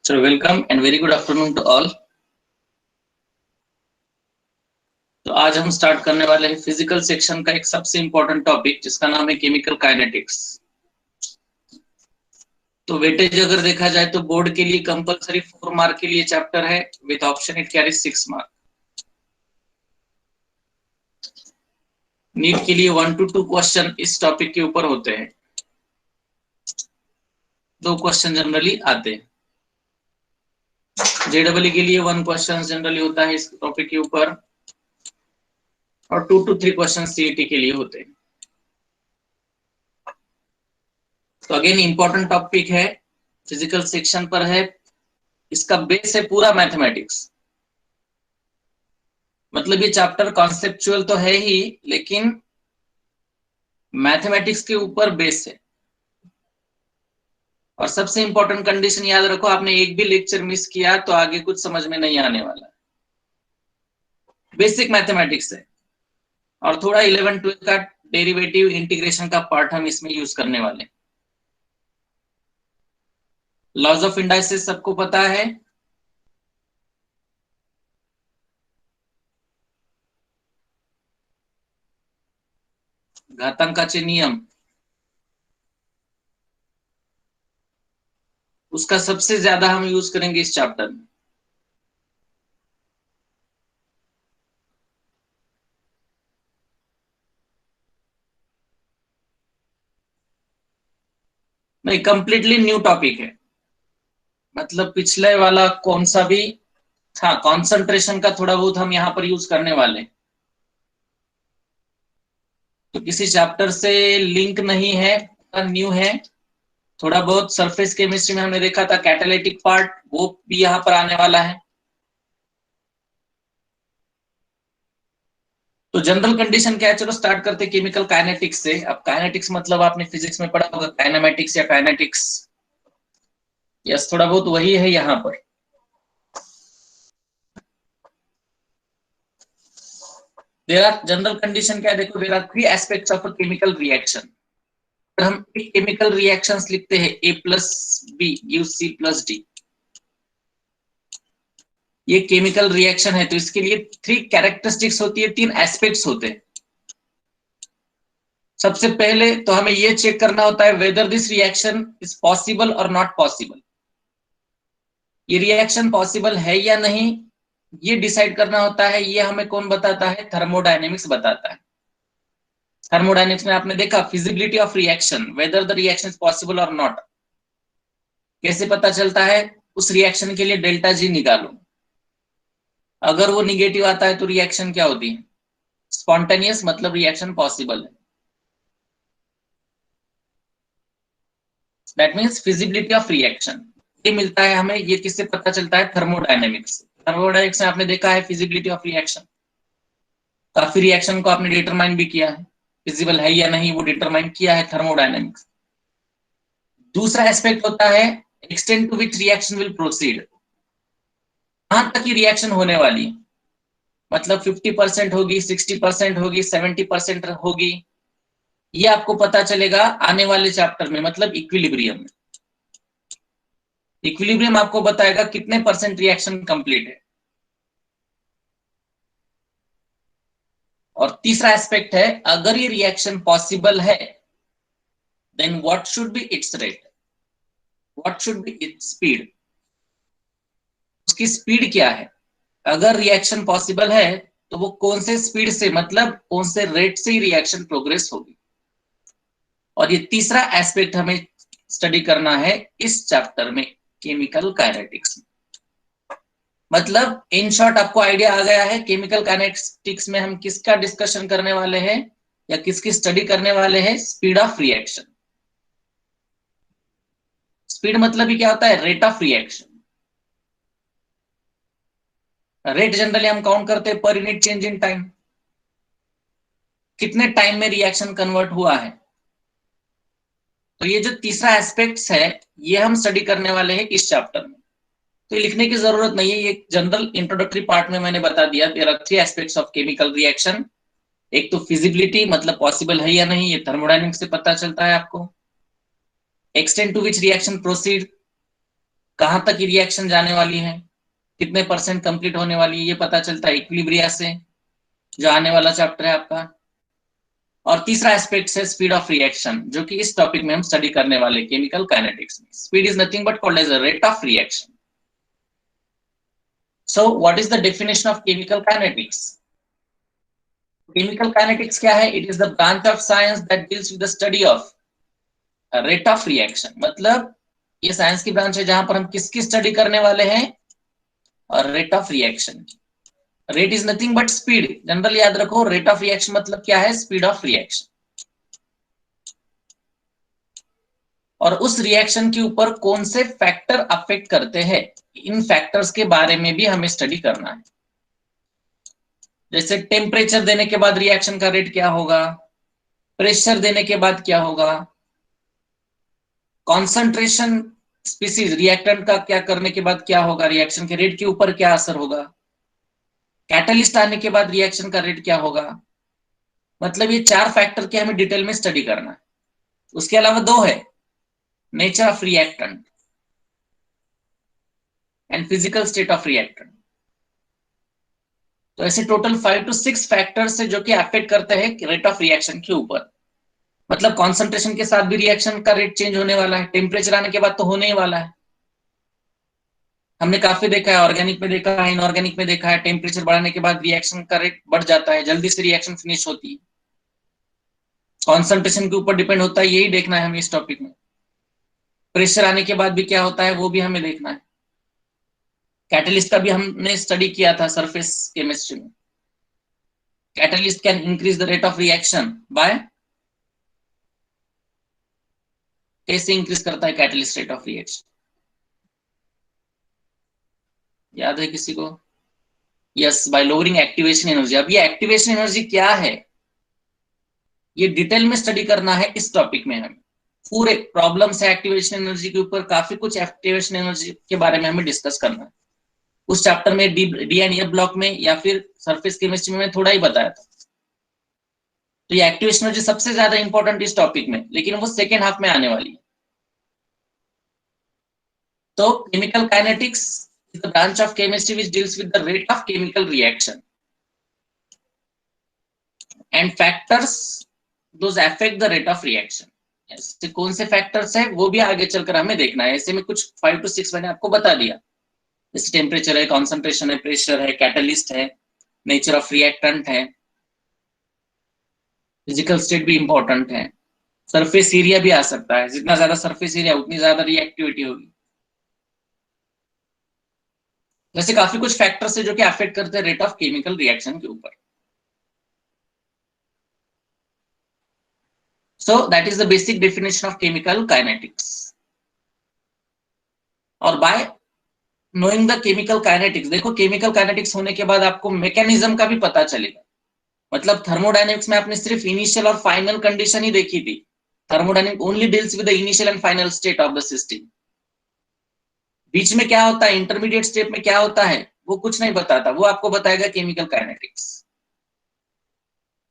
So welcome and very good afternoon to all. तो आज हम स्टार्ट करने वाले हैं फिजिकल सेक्शन का एक सबसे इंपॉर्टेंट टॉपिक जिसका नाम है केमिकल काइनेटिक्स। तो वेटेज अगर देखा जाए तो बोर्ड के लिए कंपलसरी 4 मार्क के लिए चैप्टर है, with option it carries 6 mark. NEET के लिए 1 to 2 क्वेश्चन इस टॉपिक के ऊपर होते हैं, 2 क्वेश्चन जनरली आते हैं। जेडब्ल्यू के लिए 1 क्वेश्चन जनरली होता है इस टॉपिक के ऊपर और 2 to 3 क्वेश्चन सीईटी के लिए होते हैं। तो अगेन इंपॉर्टेंट टॉपिक है, फिजिकल सेक्शन पर है, इसका बेस है पूरा मैथमेटिक्स। मतलब ये चैप्टर कॉन्सेप्चुअल तो है ही, लेकिन मैथमेटिक्स के ऊपर बेस है। और सबसे इंपॉर्टेंट कंडीशन याद रखो, आपने एक भी लेक्चर मिस किया तो आगे कुछ समझ में नहीं आने वाला। बेसिक मैथमेटिक्स है और थोड़ा 11-12 का डेरिवेटिव इंटीग्रेशन का पार्ट हम इसमें यूज करने वाले। लॉज ऑफ इंडाइसिस सबको पता है, घातांकाचे नियम, उसका सबसे ज्यादा हम यूज करेंगे इस चैप्टर में। नहीं, कंप्लीटली न्यू टॉपिक है। मतलब पिछले वाला कौन सा भी था, कॉन्सेंट्रेशन का थोड़ा बहुत हम यहाँ पर यूज करने वाले, तो किसी चैप्टर से लिंक नहीं है, न्यू है। थोड़ा बहुत सरफेस केमिस्ट्री में हमने देखा था कैटालिटिक पार्ट, वो भी यहाँ पर आने वाला है। तो जनरल कंडीशन क्या है, चलो स्टार्ट करते केमिकल काइनेटिक्स से। अब काइनेटिक्स मतलब आपने फिजिक्स में पढ़ा होगा काइनेमेटिक्स या काइनेटिक्स, यस थोड़ा बहुत वही है यहाँ पर। देयर आर जनरल कंडीशन क्या है, देखो there are 3 aspects of a chemical reaction. हम केमिकल रिएक्शंस लिखते हैं A plus B gives C plus D, ये केमिकल रिएक्शन है। तो इसके लिए 3 कैरेक्टरिस्टिक्स होती है, 3 एस्पेक्ट्स होते हैं। सबसे पहले तो हमें ये चेक करना होता है whether this reaction is possible और नॉट पॉसिबल। ये रिएक्शन पॉसिबल है या नहीं, ये डिसाइड करना होता है। ये हमें कौन बताता है, थर्मोडायनेमिक्स बताता है। थर्मोडायनेमिक्स में आपने देखा feasibility of reaction, whether the reaction is possible और नॉट। कैसे पता चलता है, उस रिएक्शन के लिए डेल्टा जी निकालो। अगर वो निगेटिव आता है तो रिएक्शन क्या होती है, स्पॉन्टेनियस, मतलब रिएक्शन पॉसिबल है। That means feasibility of reaction, ये मिलता है हमें। ये किससे पता चलता है, थर्मोडायनेमिक्स। थर्मोडायनेमिक्स में आपने देखा है फिजिबिलिटी ऑफ रिएक्शन, काफी रिएक्शन को आपने डिटरमाइन भी किया है, फिजिबल है या नहीं वो डिटरमाइन किया है थर्मोडायनेमिक्स। दूसरा एस्पेक्ट होता है extent to which reaction will proceed, कहां तक की रिएक्शन होने वाली है। मतलब 50% होगी, 60% होगी, 70% होगी, ये आपको पता चलेगा आने वाले चैप्टर में, मतलब इक्विलिब्रियम में। इक्विलिब्रियम आपको बताएगा कितने परसेंट रिएक्शन कंप्लीट है। और तीसरा एस्पेक्ट है, अगर ये रिएक्शन पॉसिबल है then what should be its rate, what should be its speed, उसकी स्पीड क्या है। अगर रिएक्शन पॉसिबल है तो वो कौन से स्पीड से, मतलब कौन से रेट से रिएक्शन प्रोग्रेस होगी। और ये तीसरा एस्पेक्ट हमें स्टडी करना है इस चैप्टर में, केमिकल काइनेटिक्स में। मतलब इन शॉर्ट आपको आइडिया आ गया है केमिकल काइनेटिक्स में हम किसका डिस्कशन करने वाले हैं या किसकी स्टडी करने वाले हैं, स्पीड ऑफ रिएक्शन। स्पीड मतलब ही क्या होता है, rate of reaction. Rate generally हम काउंट करते हैं पर यूनिट चेंज इन टाइम, कितने टाइम में रिएक्शन कन्वर्ट हुआ है। तो ये जो तीसरा एस्पेक्ट्स है ये हम स्टडी करने वाले हैं इस चैप्टर में। तो ये लिखने की जरूरत नहीं है, ये जनरल इंट्रोडक्टरी पार्ट में मैंने बता दिया। There are 3 aspects of chemical reaction. एक तो फिजिबिलिटी, मतलब पॉसिबल है या नहीं, ये थर्मोडायनेमिक्स से पता चलता है आपको। Extent to which reaction proceed, कहां तक रिएक्शन जाने वाली है, कितने परसेंट कंप्लीट होने वाली है, ये पता चलता है इक्विलिब्रिया से, जो आने वाला चैप्टर है आपका। और तीसरा एस्पेक्ट है स्पीड ऑफ रिएक्शन, जो कि इस टॉपिक में हम स्टडी करने वाले केमिकल काइनेटिक्स में। Speed is nothing but called as a rate of reaction. So what is the definition of chemical kinetics? Chemical kinetics क्या है? It is the branch of science that deals with the study of rate of reaction. मतलब ये science की branch है जहां पर हम किसकी स्टडी करने वाले हैं? और rate of reaction. Rate is nothing but speed. General याद रखो, रेट ऑफ रिएक्शन मतलब क्या है? Speed of reaction. और उस रिएक्शन के ऊपर कौन से फैक्टर अफेक्ट करते हैं, इन फैक्टर्स के बारे में भी हमें स्टडी करना है। जैसे टेम्परेचर देने के बाद रिएक्शन का रेट क्या होगा, प्रेशर देने के बाद क्या होगा, कॉन्सेंट्रेशन स्पीसीज रिएक्टेंट का क्या करने के बाद क्या होगा, रिएक्शन के रेट के ऊपर क्या असर होगा, कैटलिस्ट आने के बाद रिएक्शन का रेट क्या होगा। मतलब ये चार फैक्टर के हमें डिटेल में स्टडी करना है। उसके अलावा दो है, nature of reactant and physical state of reactant. तो ऐसे टोटल 5 to 6 फैक्टर्स है जो कि अफेक्ट करते हैं रेट ऑफ रिएक्शन के ऊपर। मतलब कॉन्सेंट्रेशन के साथ भी रिएक्शन का रेट चेंज होने वाला है, टेम्परेचर आने के बाद तो होने ही वाला है। हमने काफी देखा है, ऑर्गेनिक में देखा है, इनऑर्गेनिक में देखा है, टेम्परेचर बढ़ाने के बाद रिएक्शन का रेट बढ़ जाता है, जल्दी से रिएक्शन फिनिश होती है। कॉन्सेंट्रेशन के ऊपर डिपेंड होता है, यही देखना है हमें इस टॉपिक में। प्रेशर आने के बाद भी क्या होता है वो भी हमें देखना है। कैटलिस्ट का भी हमने स्टडी किया था सरफेस केमिस्ट्री में। Catalyst can increase the rate of reaction by, कैसे इंक्रीज करता है कैटलिस्ट रेट ऑफ रिएक्शन? याद है किसी को? Yes, bye lowering activation energy. अब ये एक्टिवेशन एनर्जी क्या है, ये डिटेल में स्टडी करना है इस टॉपिक में। हमें पूरे प्रॉब्लम्स है एक्टिवेशन एनर्जी के ऊपर, काफी कुछ एक्टिवेशन एनर्जी के बारे में हमें डिस्कस करना है। उस चैप्टर में डी एंड एफ ब्लॉक में या फिर सरफेस केमिस्ट्री में थोड़ा ही बताया था। तो ये एक्टिवेशन एनर्जी सबसे ज्यादा इंपॉर्टेंट इस टॉपिक में, लेकिन वो सेकेंड हाफ में आने वाली है। तो chemical kinetics is the branch of chemistry which deals with the rate of chemical reaction and factors those affect the rate of reaction। ऐसे कौन से फैक्टर्स है वो भी आगे चलकर हमें देखना है। ऐसे में कुछ 5 to 6 मैंने आपको बता दिया, जैसे टेम्परेचर है, कॉन्सेंट्रेशन है, प्रेशर है, कैटलिस्ट है, नेचर ऑफ रिएक्टेंट है, फिजिकल स्टेट भी इंपॉर्टेंट है, सरफेस एरिया भी आ सकता है। जितना ज्यादा सरफेस एरिया उतनी ज्यादा रिएक्टिविटी होगी। वैसे काफी कुछ फैक्टर्स है जो कि अफेक्ट करते हैं रेट ऑफ केमिकल रिएक्शन के ऊपर। So that is the basic definition of chemical kinetics. और by knowing the chemical kinetics, देखो केमिकल काइनेटिक्स होने के बाद आपको मैकेनिज्म का भी पता चलेगा। मतलब थर्मोडायनेमिक्स में आपने सिर्फ इनिशियल और फाइनल कंडीशन ही देखी थी। Thermodynamic only deals with the initial and final state of the system. बीच में क्या होता है, इंटरमीडिएट स्टेप में क्या होता है, वो कुछ नहीं बताता, वो आपको बताएगा केमिकल काइनेटिक्स।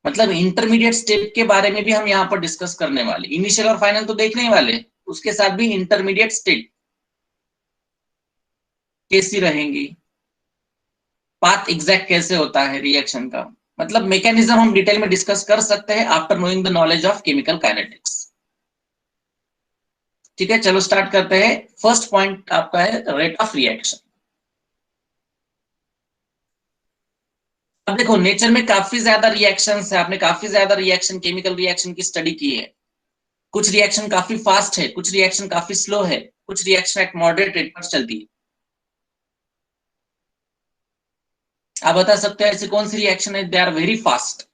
मतलब इंटरमीडिएट स्टेप के बारे में भी हम यहाँ पर डिस्कस करने वाले। इनिशियल और फाइनल तो देखने ही वाले, उसके साथ भी इंटरमीडिएट स्टेट कैसी रहेंगी, पाथ एग्जैक्ट कैसे होता है रिएक्शन का। मतलब मैकेनिज्म हम डिटेल में डिस्कस कर सकते हैं after knowing the knowledge of chemical kinetics. ठीक है, चलो स्टार्ट करते हैं। फर्स्ट पॉइंट आपका है रेट ऑफ रिएक्शन। अब देखो नेचर में काफी ज्यादा रिएक्शंस है, आपने काफी ज्यादा रिएक्शन, केमिकल रिएक्शन की स्टडी की है। कुछ रिएक्शन काफी फास्ट है, कुछ रिएक्शन काफी स्लो है, कुछ रिएक्शन एट मॉडरेट रेट पर चलती है। आप बता सकते हैं ऐसी कौन सी रिएक्शन है दे आर वेरी फास्ट?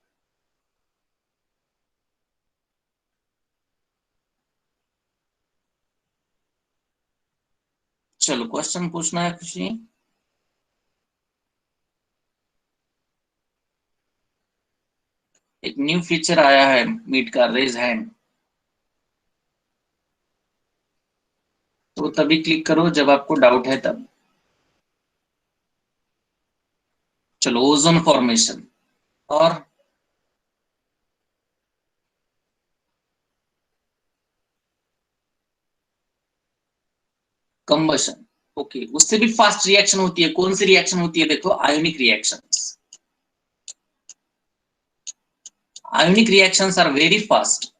चलो क्वेश्चन पूछना है खुशी। एक न्यू फीचर आया है मीट का, रेज हैंड। तो तभी क्लिक करो जब आपको डाउट है तब। चलो ओजोन फॉर्मेशन और कंबशन। ओके, उससे भी फास्ट रिएक्शन होती है। कौन सी रिएक्शन होती है? देखो, ionic reactions. Ionic reactions are very fast.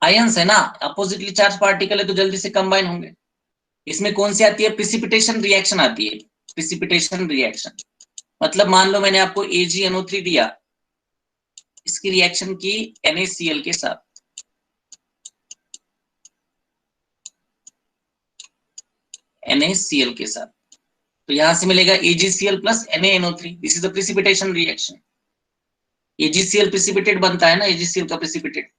Ions है ना, अपोजिटली चार्ज पार्टिकल है तो जल्दी से कंबाइन होंगे। इसमें कौन सी आती है? प्रिसिपिटेशन रिएक्शन आती है। प्रिसिपिटेशन रिएक्शन मतलब मान लो मैंने आपको AgNO3 दिया, इसकी रिएक्शन की NaCl के साथ, NaCl के साथ, तो यहां से मिलेगा AgCl plus NaNO3। This is the precipitation reaction. AgCl precipitate बनता है ना, AgCl का प्रिसिपिटेट।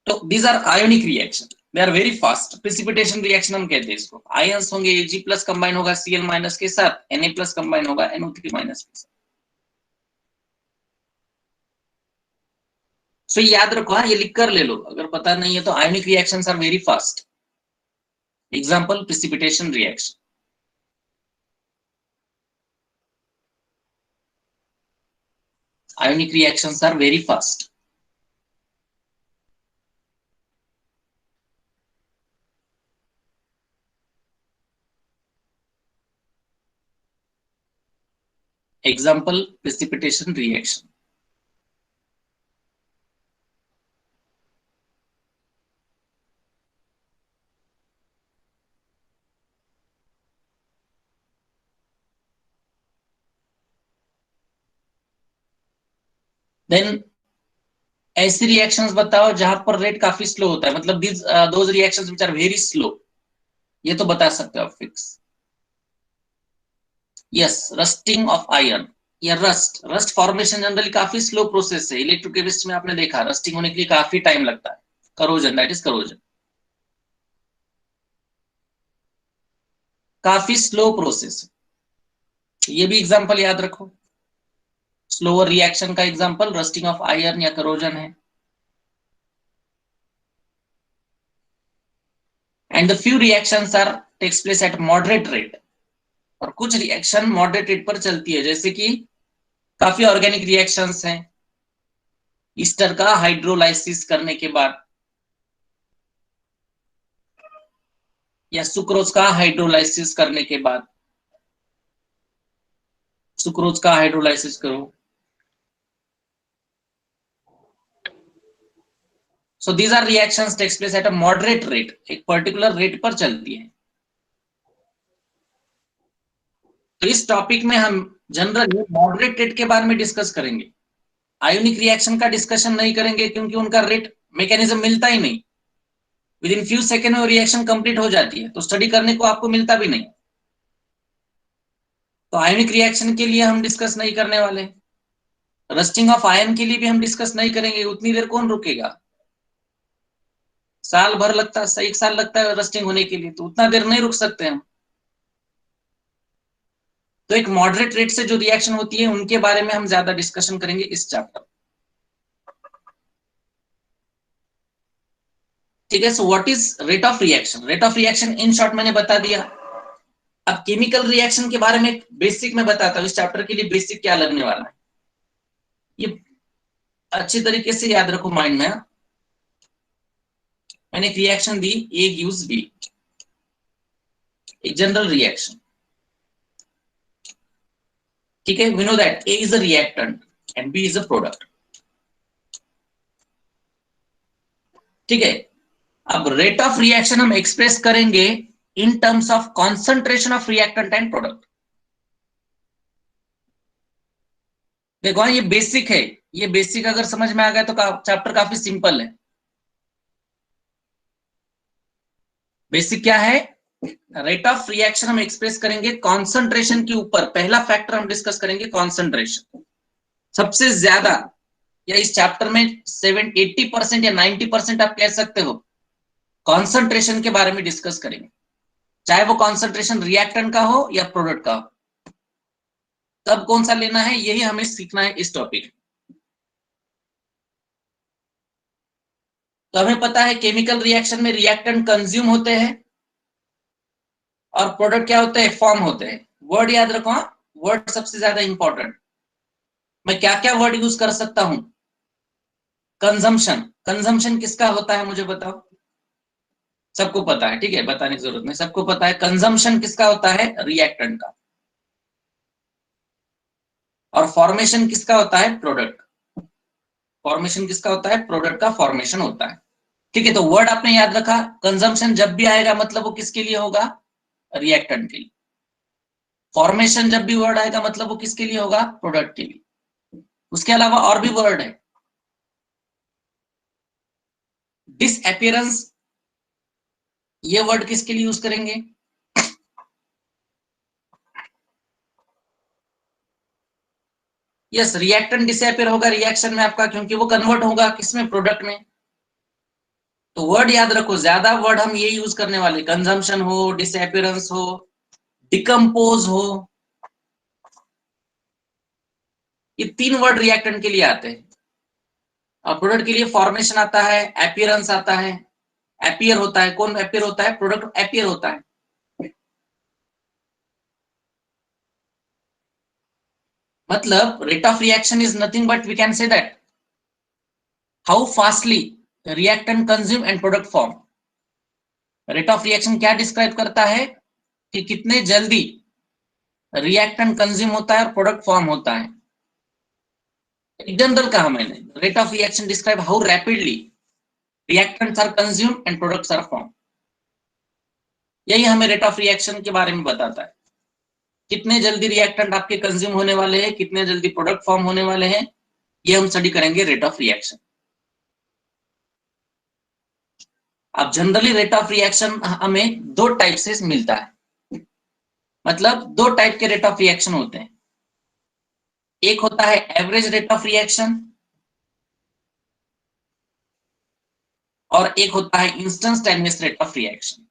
तो these are ionic reaction, they are very fast. Precipitation reaction हम कहते हैं इसको। आयंस होंगे, Ag प्लस कंबाइन होगा Cl माइनस के साथ, Na प्लस कंबाइन होगा NO3 माइनस के साथ। सो याद रखो, हाँ, ये लिख कर ले लो अगर पता नहीं है तो। Ionic reactions are very fast. Example, precipitation reaction. Ionic reactions are very fast. Example, precipitation reaction. Then ऐसी रिएक्शंस बताओ जहां पर रेट काफी स्लो होता है, मतलब these those reactions which are very slow. ये तो बता सकते हो आप fix. Yes, rusting of iron या रस्ट। रस्ट फॉर्मेशन जनरली काफी स्लो प्रोसेस है। इलेक्ट्रोकेमिस्ट्री में आपने देखा रस्टिंग होने के लिए काफी टाइम लगता है। Corrosion, that is corrosion. काफी स्लो प्रोसेस। ये भी एग्जांपल याद रखो। स्लोअर रिएक्शन का एग्जांपल रस्टिंग ऑफ आयरन या करोजन है। And the few reactions are takes place at moderate rate. और कुछ रिएक्शन मॉडरेट रेट पर चलती है, जैसे कि काफी ऑर्गेनिक रिएक्शंस हैं। ईस्टर का हाइड्रोलाइसिस करने के बाद, या सुक्रोज का हाइड्रोलाइसिस करने के बाद। सुक्रोज का हाइड्रोलाइसिस करो। So these are reactions takes place at a moderate rate, एक पर्टिकुलर रेट पर चलती है। तो इस टॉपिक में हम जनरली मॉडरेट रेट के बारे में डिस्कस करेंगे। आयोनिक रिएक्शन का डिस्कशन नहीं करेंगे क्योंकि उनका रेट मैकेनिज्म मिलता ही नहीं। विद इन फ्यू सेकेंड में रिएक्शन कंप्लीट हो जाती है, तो स्टडी करने को आपको मिलता भी नहीं। तो आयोनिक रिएक्शन के लिए हम डिस्कस नहीं करने वाले। रस्टिंग ऑफ आयन के लिए भी हम डिस्कस नहीं करेंगे। उतनी देर कौन रुकेगा? साल भर लगता है, 1 साल लगता है रस्टिंग होने के लिए, तो उतना देर नहीं रुक सकते हम। तो एक मॉडरेट रेट से जो रिएक्शन होती है उनके बारे में हम ज्यादा डिस्कशन करेंगे इस चैप्टर। ठीक है। सो what is rate of reaction? Rate of reaction in short मैंने बता दिया। अब केमिकल रिएक्शन के बारे में बेसिक में बताता हूं। इस चैप्टर के लिए बेसिक क्या लगने वाला है, ये अच्छी तरीके से याद रखो माइंड में। मैंने एक रिएक्शन दी, ए गिव्स बी, एक जनरल रिएक्शन। ठीक है, we know that A is a reactant and B is a product. ठीक है। अब रेट ऑफ रिएक्शन हम एक्सप्रेस करेंगे in terms of concentration of reactant and product. देखो ये बेसिक है। ये बेसिक अगर समझ में आ गया तो चैप्टर काफी सिंपल है। बेसिक क्या है? रेट ऑफ रिएक्शन हम एक्सप्रेस करेंगे कॉन्सेंट्रेशन के ऊपर। पहला फैक्टर हम डिस्कस करेंगे कॉन्सेंट्रेशन। सबसे ज्यादा, या इस चैप्टर में 80% या 90% आप कह सकते हो, कॉन्सेंट्रेशन के बारे में डिस्कस करेंगे। चाहे वो कॉन्सेंट्रेशन रिएक्टेंट का हो या प्रोडक्ट का हो, तब कौन सा लेना है यही हमें सीखना है इस टॉपिक। तो हमें पता है केमिकल रिएक्शन में रिएक्टेंट कंज्यूम होते हैं और प्रोडक्ट क्या होते हैं? फॉर्म होते हैं। वर्ड याद रखो, वर्ड सबसे ज्यादा इंपॉर्टेंट। मैं क्या क्या वर्ड यूज कर सकता हूं? कंजम्पशन। कंजम्पशन किसका होता है मुझे बताओ? सबको पता है, ठीक है, बताने की जरूरत नहीं, सबको पता है। कंजम्पशन किसका होता है? रिएक्टेंट का। और फॉर्मेशन किसका होता है? प्रोडक्ट। फॉर्मेशन किसका होता है? प्रोडक्ट का फॉर्मेशन होता है। ठीक है, तो वर्ड आपने याद रखा, कंजम्पशन जब भी आएगा मतलब वो किसके लिए होगा? रिएक्टेंट के लिए। फॉर्मेशन जब भी वर्ड आएगा मतलब वो किसके लिए होगा? प्रोडक्ट के लिए। उसके अलावा और भी वर्ड है। डिसअपियरेंस, ये वर्ड किसके लिए यूज करेंगे? यस, रिएक्टेंट डिसअपियर होगा रिएक्शन में आपका, क्योंकि वो कन्वर्ट होगा किसमें? प्रोडक्ट में। तो वर्ड याद रखो, ज्यादा वर्ड हम ये यूज करने वाले, कंजम्पशन हो, डिसअपियरेंस हो, डिकम्पोज हो, ये तीन वर्ड रिएक्टेंट के लिए आते हैं। और प्रोडक्ट के लिए फॉर्मेशन आता है, एपियरेंस आता है, एपियर होता है। कौन एपियर होता है? प्रोडक्ट एपियर होता है। मतलब rate of reaction is nothing but we can say that how fastly reactant consume and product form. Rate of reaction क्या डिस्क्राइब करता है? कि कितने जल्दी रिएक्टेंट कंज्यूम होता है और प्रोडक्ट फॉर्म होता है। एक जनरल कहा मैंने, rate of reaction describe how rapidly reactants are consume and products are form. यही हमें रेट ऑफ रिएक्शन के बारे में बताता है, कितने जल्दी रिएक्टेंट आपके कंज्यूम होने वाले हैं, कितने जल्दी प्रोडक्ट फॉर्म होने वाले हैं, ये हम स्टडी करेंगे रेट ऑफ रिएक्शन। अब जनरली रेट ऑफ रिएक्शन हमें दो टाइप से मिलता है। मतलब दो टाइप के रेट ऑफ रिएक्शन होते हैं। एक होता है एवरेज रेट ऑफ रिएक्शन और एक होता है instantaneous rate of reaction.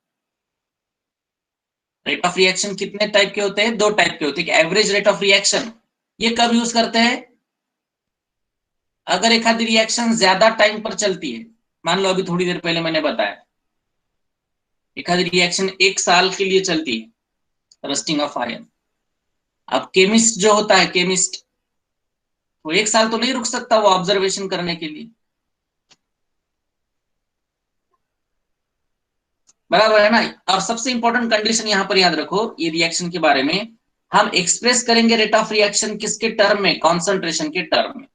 Rate of reaction कितने टाइप के होते हैं? दो टाइप के होते हैं। एवरेज रेट ऑफ रिएक्शन ये कब यूज करते हैं? अगर एक आधी रिएक्शन ज्यादा टाइम पर चलती है, मान लो अभी थोड़ी देर पहले मैंने बताया एक आधी रिएक्शन 1 साल के लिए चलती है, रस्टिंग ऑफ आयरन। अब केमिस्ट जो होता है, केमिस्ट वो 1 साल तो नहीं रुक सकता वो ऑब्जर्वेशन करने के लिए, बराबर है ना। और सबसे इंपॉर्टेंट कंडीशन यहां पर याद रखो, ये रिएक्शन के बारे में हम एक्सप्रेस करेंगे रेट ऑफ रिएक्शन किसके टर्म में? कॉन्सेंट्रेशन के टर्म में।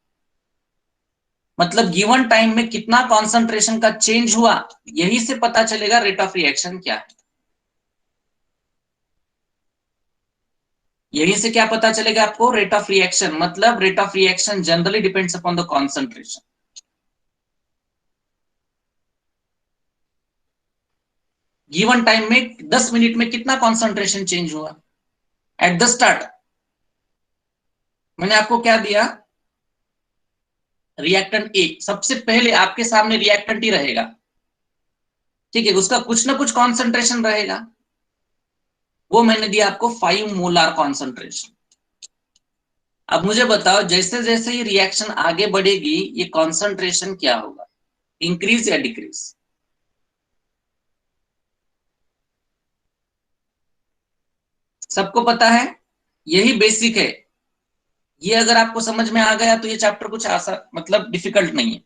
मतलब गिवन टाइम में कितना कॉन्सेंट्रेशन का चेंज हुआ, यही से पता चलेगा रेट ऑफ रिएक्शन क्या है। यही से क्या पता चलेगा आपको? Rate of reaction. मतलब rate of reaction generally depends upon the concentration. Given time में 10 मिनट में कितना कॉन्सेंट्रेशन चेंज हुआ एट द स्टार्ट। मैंने आपको क्या दिया? रिएक्टेंट ए, सबसे पहले आपके सामने रिएक्टेंट ही रहेगा, ठीक है, उसका कुछ ना कुछ कॉन्सेंट्रेशन रहेगा। वो मैंने दिया आपको 5 मोलार कॉन्सेंट्रेशन। अब मुझे बताओ, जैसे जैसे ये रिएक्शन आगे बढ़ेगी ये कॉन्सेंट्रेशन क्या होगा? इंक्रीज या डिक्रीज? सबको पता है, यही बेसिक है। ये अगर आपको समझ में आ गया तो ये चैप्टर कुछ आसान मतलब डिफिकल्ट नहीं है।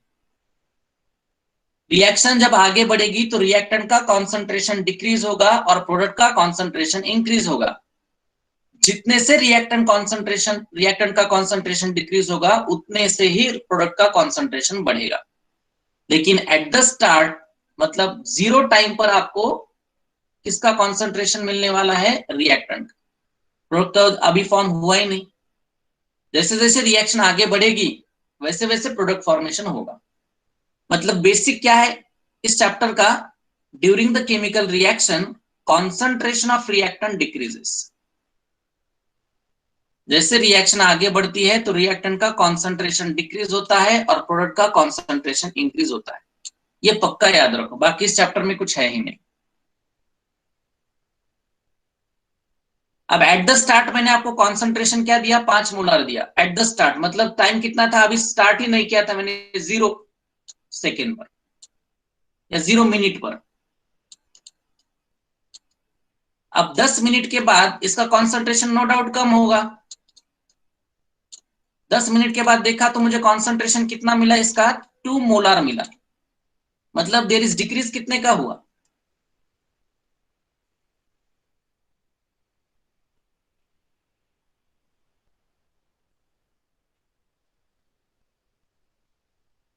रिएक्शन जब आगे बढ़ेगी तो रिएक्टेंट का कॉन्सेंट्रेशन डिक्रीज होगा और प्रोडक्ट का कॉन्सेंट्रेशन इंक्रीज होगा। जितने से रिएक्टेंट का कॉन्सेंट्रेशन डिक्रीज होगा उतने से ही प्रोडक्ट का कॉन्सेंट्रेशन बढ़ेगा। लेकिन एट द स्टार्ट मतलब जीरो टाइम पर आपको किसका कॉन्सेंट्रेशन मिलने वाला है? रिएक्टेंट। प्रोडक्ट तो अभी फॉर्म हुआ ही नहीं। जैसे जैसे रिएक्शन आगे बढ़ेगी वैसे वैसे प्रोडक्ट फॉर्मेशन होगा। मतलब बेसिक क्या है इस चैप्टर का? During the chemical reaction concentration of reactant decreases. जैसे रिएक्शन आगे बढ़ती है तो रिएक्टेंट का कॉन्सेंट्रेशन डिक्रीज होता है और प्रोडक्ट का कॉन्सेंट्रेशन इंक्रीज होता है। ये पक्का याद रखो, बाकी इस चैप्टर में कुछ है ही नहीं। अब एट द स्टार्ट मैंने आपको कॉन्सेंट्रेशन क्या दिया? 5 मोलर दिया एट द स्टार्ट। मतलब टाइम कितना था? अभी स्टार्ट ही नहीं किया था मैंने, 0 सेकेंड पर या 0 मिनट पर। अब 10 मिनट के बाद इसका कॉन्सेंट्रेशन नो डाउट कम होगा। 10 मिनट के बाद देखा तो मुझे कॉन्सेंट्रेशन कितना मिला इसका? 2 मोलर मिला। मतलब देर इज डिक्रीज कितने का हुआ?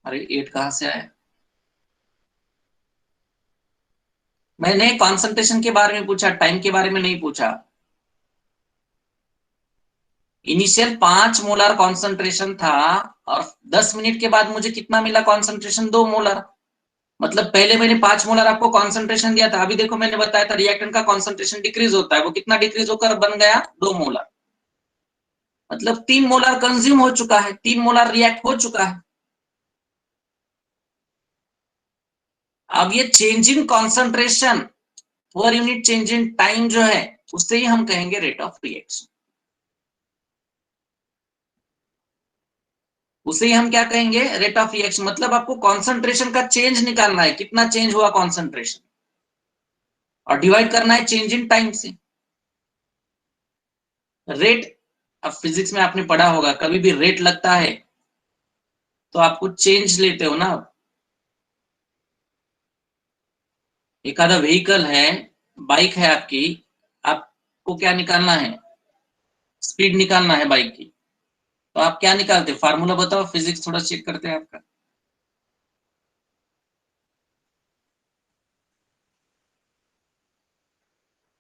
अरे 8 कहां से आया? मैंने कॉन्सेंट्रेशन के बारे में पूछा, टाइम के बारे में नहीं पूछा। इनिशियल 5 मोलर कॉन्सेंट्रेशन था, और 10 मिनट के बाद मुझे कितना मिला कॉन्सेंट्रेशन? 2 मोलर। मतलब पहले मैंने 5 मोलर आपको कॉन्सेंट्रेशन दिया था, अभी देखो मैंने बताया था रिएक्टेंट का कॉन्सेंट्रेशन डिक्रीज होता है, वो कितना डिक्रीज होकर बन गया? 2 मोलर। मतलब 3 मोलर कंज्यूम हो चुका है, 3 मोलर रिएक्ट हो चुका है। अब ये चेंज इन कॉन्सेंट्रेशन पर यूनिट चेंज इन टाइम जो है, उससे ही हम कहेंगे रेट ऑफ रिएक्शन। उसे ही हम क्या कहेंगे? Rate of reaction. मतलब आपको कॉन्सेंट्रेशन का चेंज निकालना है, कितना चेंज हुआ कॉन्सेंट्रेशन, और डिवाइड करना है चेंज इन टाइम से। रेट, अब फिजिक्स में आपने पढ़ा होगा, कभी भी रेट लगता है तो आपको चेंज लेते हो ना। एक आधा व्हीकल है, बाइक है आपकी, आपको क्या निकालना है? स्पीड निकालना है बाइक की। तो आप क्या निकालते हो? फार्मूला बताओ, फिजिक्स थोड़ा चेक करते हैं आपका।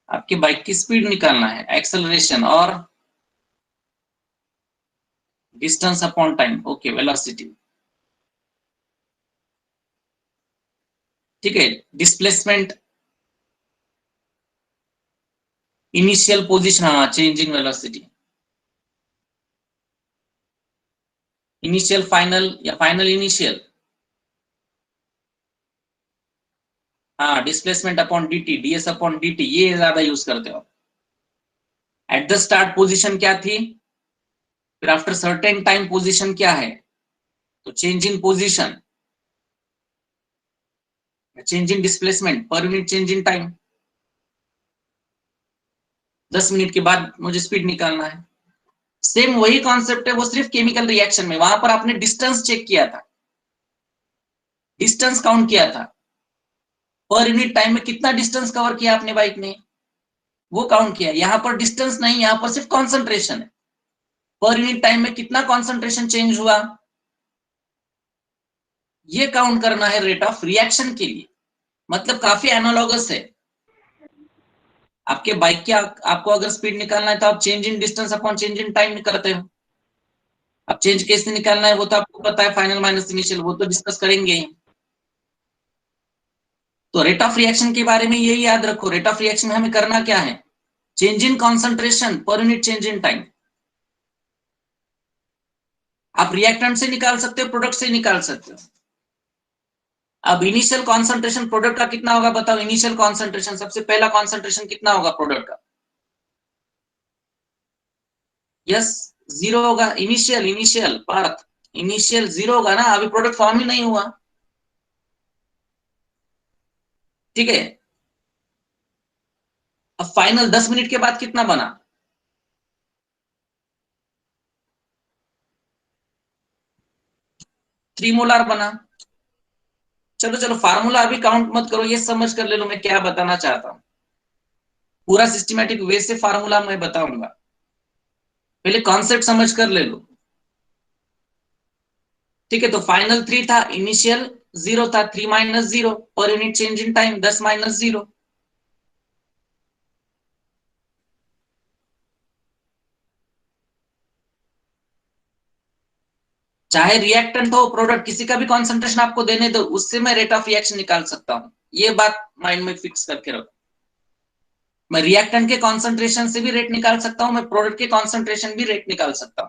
आपकी बाइक की स्पीड निकालना है, एक्सेलरेशन और distance upon time. Okay, velocity. ठीक है। डिस्प्लेसमेंट, इनिशियल पोजीशन, हाँ, change in velocity. Initial final या फाइनल इनिशियल, हाँ, displacement upon dt, ds upon dt, ये ज्यादा यूज करते हो। एट द स्टार्ट पोजीशन क्या थी, फिर आफ्टर सर्टेन टाइम पोजीशन क्या है, तो change in position, change in displacement पर unit change in time. 10 minute के बाद मुझे स्पीड निकालना है। सेम वही कॉन्सेप्ट है, वो सिर्फ केमिकल रिएक्शन में, वहां पर आपने डिस्टेंस चेक किया था, डिस्टेंस काउंट किया था, पर यूनिट टाइम में कितना डिस्टेंस कवर किया आपने बाइक ने, वो काउंट किया। यहां पर डिस्टेंस नहीं, यहां पर सिर्फ कॉन्सेंट्रेशन है। पर यूनिट टाइम में कितना कॉन्सेंट्रेशन चेंज हुआ, ये काउंट करना है रेट ऑफ रिएक्शन के लिए। मतलब काफी एनालॉगस है। आपके बाइक की आपको अगर स्पीड निकालना है तो आप change in distance upon change in time करते हो। अब चेंज कैसे निकालना है वो तो आपको पता है, फाइनल माइनस इनिशियल, वो तो डिस्कस करेंगे ही। तो रेट ऑफ रिएक्शन के बारे में यही याद रखो, रेट ऑफ रिएक्शन में हमें करना क्या है? चेंज इन कॉन्सेंट्रेशन पर यूनिट चेंज इन टाइम। आप रिएक्टेंट से निकाल सकते हो, प्रोडक्ट से निकाल सकते हो। अब इनिशियल कॉन्सेंट्रेशन प्रोडक्ट का कितना होगा बताओ? इनिशियल कॉन्सेंट्रेशन, सबसे पहला कॉन्सेंट्रेशन कितना होगा प्रोडक्ट का? यस, 0 होगा। इनिशियल इनिशियल पार्थ, इनिशियल 0 होगा ना, अभी प्रोडक्ट फॉर्म ही नहीं हुआ। ठीक है। अब फाइनल 10 मिनट के बाद कितना बना? 3 मोलार बना। चलो चलो, फार्मूला अभी काउंट मत करो, ये समझ कर ले लो मैं क्या बताना चाहता हूं। पूरा सिस्टमेटिक वे से फार्मूला मैं बताऊंगा, पहले कॉन्सेप्ट समझ कर ले लो। ठीक है, तो फाइनल 3 था, इनिशियल 0 था, 3 - 0 पर यूनिट चेंज इन टाइम, 10 - 0। चाहे रिएक्टेंट हो प्रोडक्ट, किसी का भी कॉन्सेंट्रेशन आपको देने दो, उससे मैं रेट ऑफ रिएक्शन निकाल सकता हूं। ये बात माइंड में फिक्स करके रखो। मैं रिएक्टेंट के कॉन्सेंट्रेशन से भी रेट निकाल सकता हूं, मैं प्रोडक्ट के कॉन्सेंट्रेशन भी रेट निकाल सकता हूं।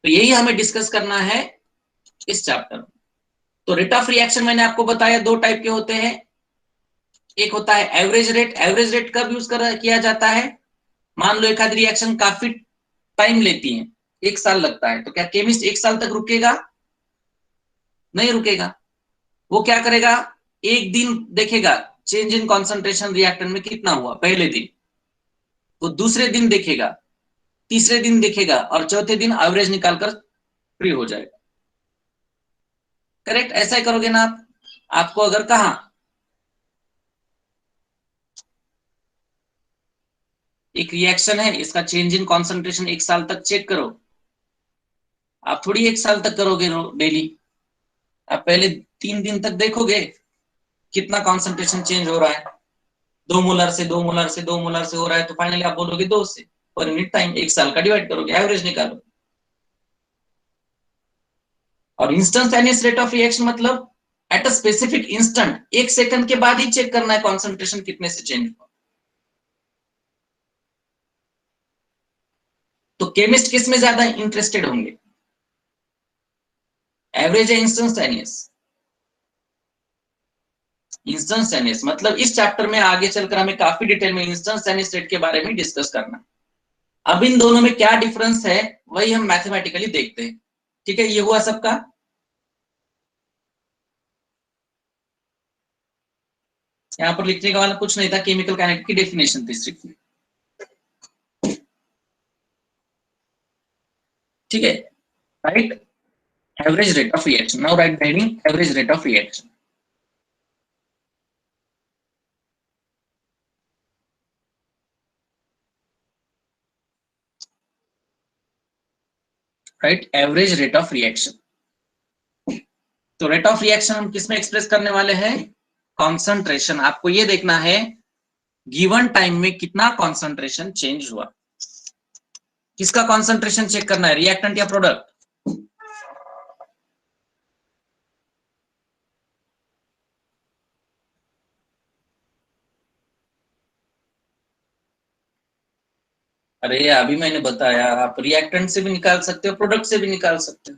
तो यही हमें डिस्कस करना है इस चैप्टर में। तो रेट ऑफ रिएक्शन मैंने आपको बताया 2 टाइप के होते हैं। एक होता है एवरेज रेट। एवरेज रेट कब यूज किया जाता है? मान लो एक आध रिएक्शन काफी टाइम लेती है, 1 साल लगता है, तो क्या केमिस्ट 1 साल तक रुकेगा? नहीं रुकेगा। वो क्या करेगा? एक दिन देखेगा चेंज इन कॉन्सेंट्रेशन रिएक्टेंट में कितना हुआ पहले दिन, वो दूसरे दिन देखेगा, तीसरे दिन देखेगा, और चौथे दिन एवरेज निकालकर फ्री हो जाएगा। करेक्ट, ऐसा ही करोगे ना आप? आपको अगर कहा एक रिएक्शन है, इसका चेंज इन कॉन्सेंट्रेशन 1 साल तक चेक करो, आप थोड़ी 1 साल तक करोगे डेली। आप पहले 3 दिन तक देखोगे कितना कॉन्सेंट्रेशन चेंज हो रहा है, 2 मोलर से 2 मोलर से 2 मोलर से हो रहा है, तो फाइनली आप बोलोगे 2 से पर यूनिट टाइम। 1 साल का डिवाइड करोगे, एवरेज निकालो। और इंस्टेंटेनियस रेट ऑफ रिएक्शन मतलब at a specific instant, 1 second के बाद ही चेक करना है कॉन्सेंट्रेशन कितने से चेंज हुआ। तो केमिस्ट किस में ज्यादा इंटरेस्टेड होंगे, एवरेज या इंस्टेंटेनियस? इंस्टेंटेनियस। मतलब इस चैप्टर में आगे चलकर हमें काफी डिटेल में इंस्टेंटेनियस रेट के बारे में डिस्कस करना है। अब इन दोनों में क्या डिफरेंस है वही हम मैथमेटिकली देखते हैं। ठीक है, ये हुआ सबका। यहां पर लिखने का वाला कुछ नहीं था, केमिकल काइनेटिक की डेफिनेशन थी सिर्फ। ठीक है, right. Average rate of reaction, now right the heading average rate of reaction. Right, average rate of reaction. तो रेट ऑफ रिएक्शन हम किस में एक्सप्रेस करने वाले हैं, कॉन्सेंट्रेशन। आपको ये देखना है गिवन टाइम में कितना कॉन्सेंट्रेशन चेंज हुआ। किसका कॉन्सेंट्रेशन चेक करना है, रिएक्टेंट या प्रोडक्ट? अरे अभी मैंने बताया, आप रिएक्टेंट से भी निकाल सकते हो, प्रोडक्ट से भी निकाल सकते हो।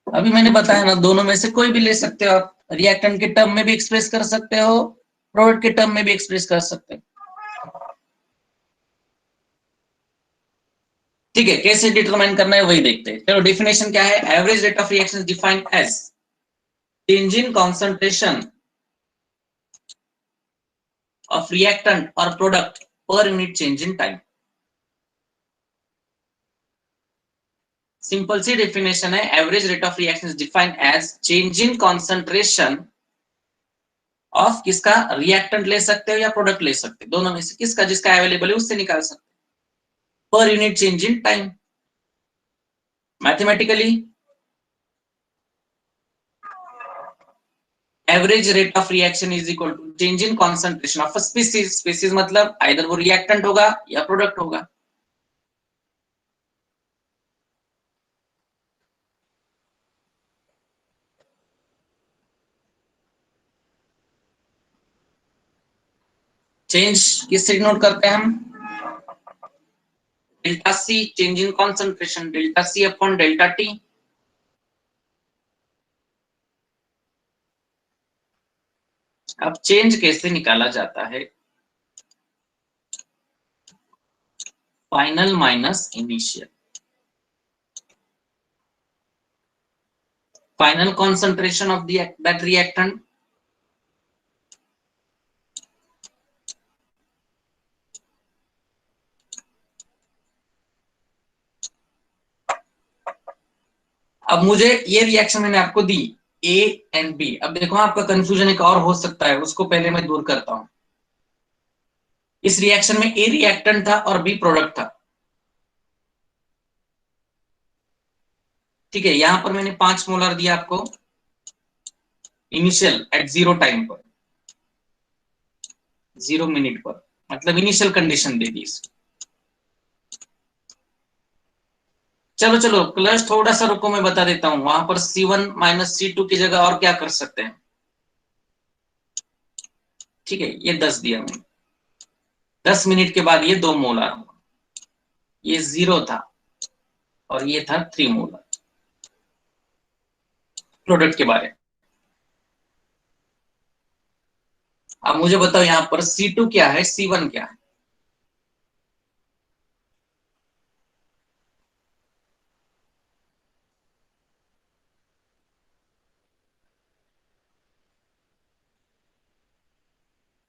अभी मैंने बताया ना, दोनों में से कोई भी ले सकते हो आप। रिएक्टेंट के टर्म में भी एक्सप्रेस कर सकते हो, प्रोडक्ट के टर्म में भी एक्सप्रेस कर सकते हो। ठीक है, कैसे डिटरमाइन करना है वही देखते हैं। चलो, डेफिनेशन क्या है, average rate of reaction defined as change in concentration of reactant और product per unit change in time. Simple सी डेफिनेशन है, average rate of reaction is defined as change in concentration of, किसका, reactant ले सकते हो या product ले सकते हो, दोनों में से किसका, जिसका अवेलेबल है उससे निकाल सकते हो, पर unit change in time. Mathematically average rate of reaction is equal to change in concentration of a species. Species मतलब आइदर वो रिएक्टेंट होगा या प्रोडक्ट होगा। चेंज किससे नोट करते हैं हम, delta C, change in concentration, delta C upon delta T. अब चेंज कैसे निकाला जाता है, final minus initial. Final concentration of that reactant अब मुझे ये रिएक्शन मैंने आपको दी ए एंड बी। अब देखो आपका कंफ्यूजन एक और हो सकता है, उसको पहले मैं दूर करता हूं। इस रिएक्शन में ए रिएक्टेंट था और बी प्रोडक्ट था। ठीक है, यहां पर मैंने 5 मोलर दिया आपको इनिशियल एट 0 टाइम पर, 0 मिनट पर, मतलब इनिशियल कंडीशन दे दी इसको। चलो चलो प्लस थोड़ा सा रुको, मैं बता देता हूं। वहां पर C1 माइनस C2 की जगह और क्या कर सकते हैं। ठीक है, ये 10 दिया मैंने, 10 मिनट के बाद ये 2 मोलर हुआ, ये 0 था और ये था 3 मोलर। प्रोडक्ट के बारे में अब मुझे बताओ, यहां पर C2 क्या है, C1 क्या है।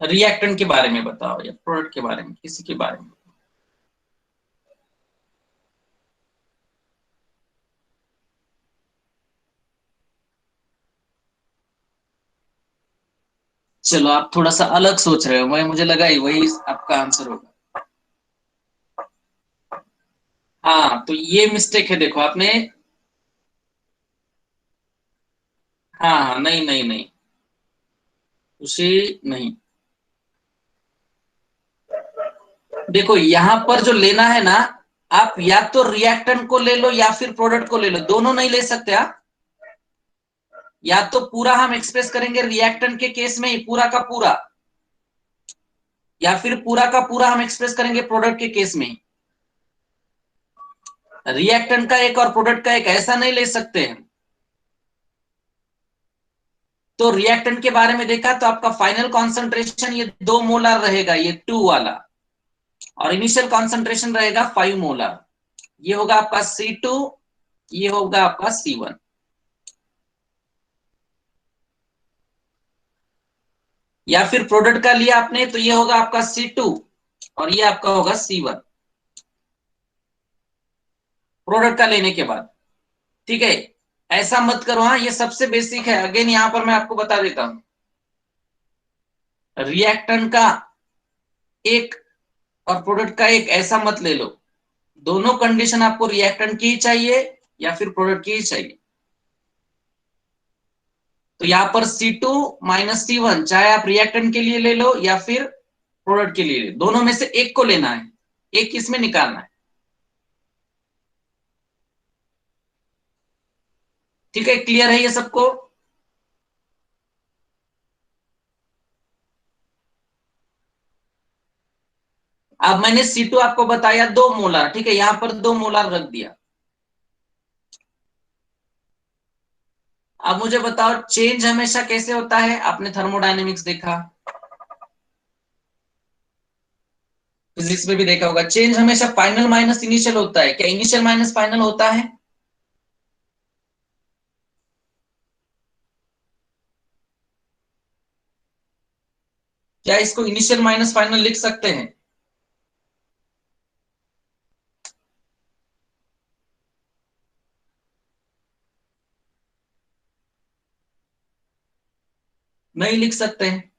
रिएक्टेंट के बारे में बताओ या प्रोडक्ट के बारे में, किसी के बारे में। चलो, आप थोड़ा सा अलग सोच रहे हो, मैं मुझे लगा ही वही आपका आंसर होगा। हाँ, तो ये मिस्टेक है, देखो आपने। हाँ हाँ, नहीं नहीं नहीं, उसी नहीं। देखो यहां पर जो लेना है ना, आप या तो रिएक्टेंट को ले लो या फिर प्रोडक्ट को ले लो, दोनों नहीं ले सकते आप। या तो पूरा हम एक्सप्रेस करेंगे रिएक्टेंट के केस में ही पूरा का पूरा, या फिर पूरा का पूरा हम एक्सप्रेस करेंगे प्रोडक्ट के केस में ही। रिएक्टेंट का एक और प्रोडक्ट का एक ऐसा नहीं ले सकते हैं। तो रिएक्टेंट के बारे में देखा तो आपका फाइनल कॉन्सेंट्रेशन ये 2 मोलर रहेगा, ये 2 वाला। और इनिशियल कॉन्सेंट्रेशन रहेगा 5 मोलर। ये होगा आपका C2, ये होगा आपका C1। या फिर प्रोडक्ट का लिया आपने तो ये होगा आपका C2 और ये आपका होगा C1, प्रोडक्ट का लेने के बाद। ठीक है, ऐसा मत करो। हाँ, ये सबसे बेसिक है। अगेन यहां पर मैं आपको बता देता हूं, रिएक्टेंट का एक और प्रोडक्ट का एक ऐसा मत ले लो। दोनों कंडीशन आपको रिएक्टेंट की ही चाहिए या फिर प्रोडक्ट की ही चाहिए। तो यहां पर C2 माइनस C1 चाहे आप रिएक्टेंट के लिए ले लो या फिर प्रोडक्ट के लिए ले लो, दोनों में से एक को लेना है, एक इसमें निकालना है। ठीक है, क्लियर है ये सबको? अब मैंने C2 आपको बताया 2 मोलर, ठीक है, यहां पर 2 मोलर रख दिया। अब मुझे बताओ चेंज हमेशा कैसे होता है, आपने थर्मोडायनेमिक्स देखा, फिजिक्स में भी देखा होगा, चेंज हमेशा फाइनल माइनस इनिशियल होता है। क्या इनिशियल माइनस फाइनल होता है? क्या इसको इनिशियल माइनस फाइनल लिख सकते हैं? नहीं लिख सकते हैं।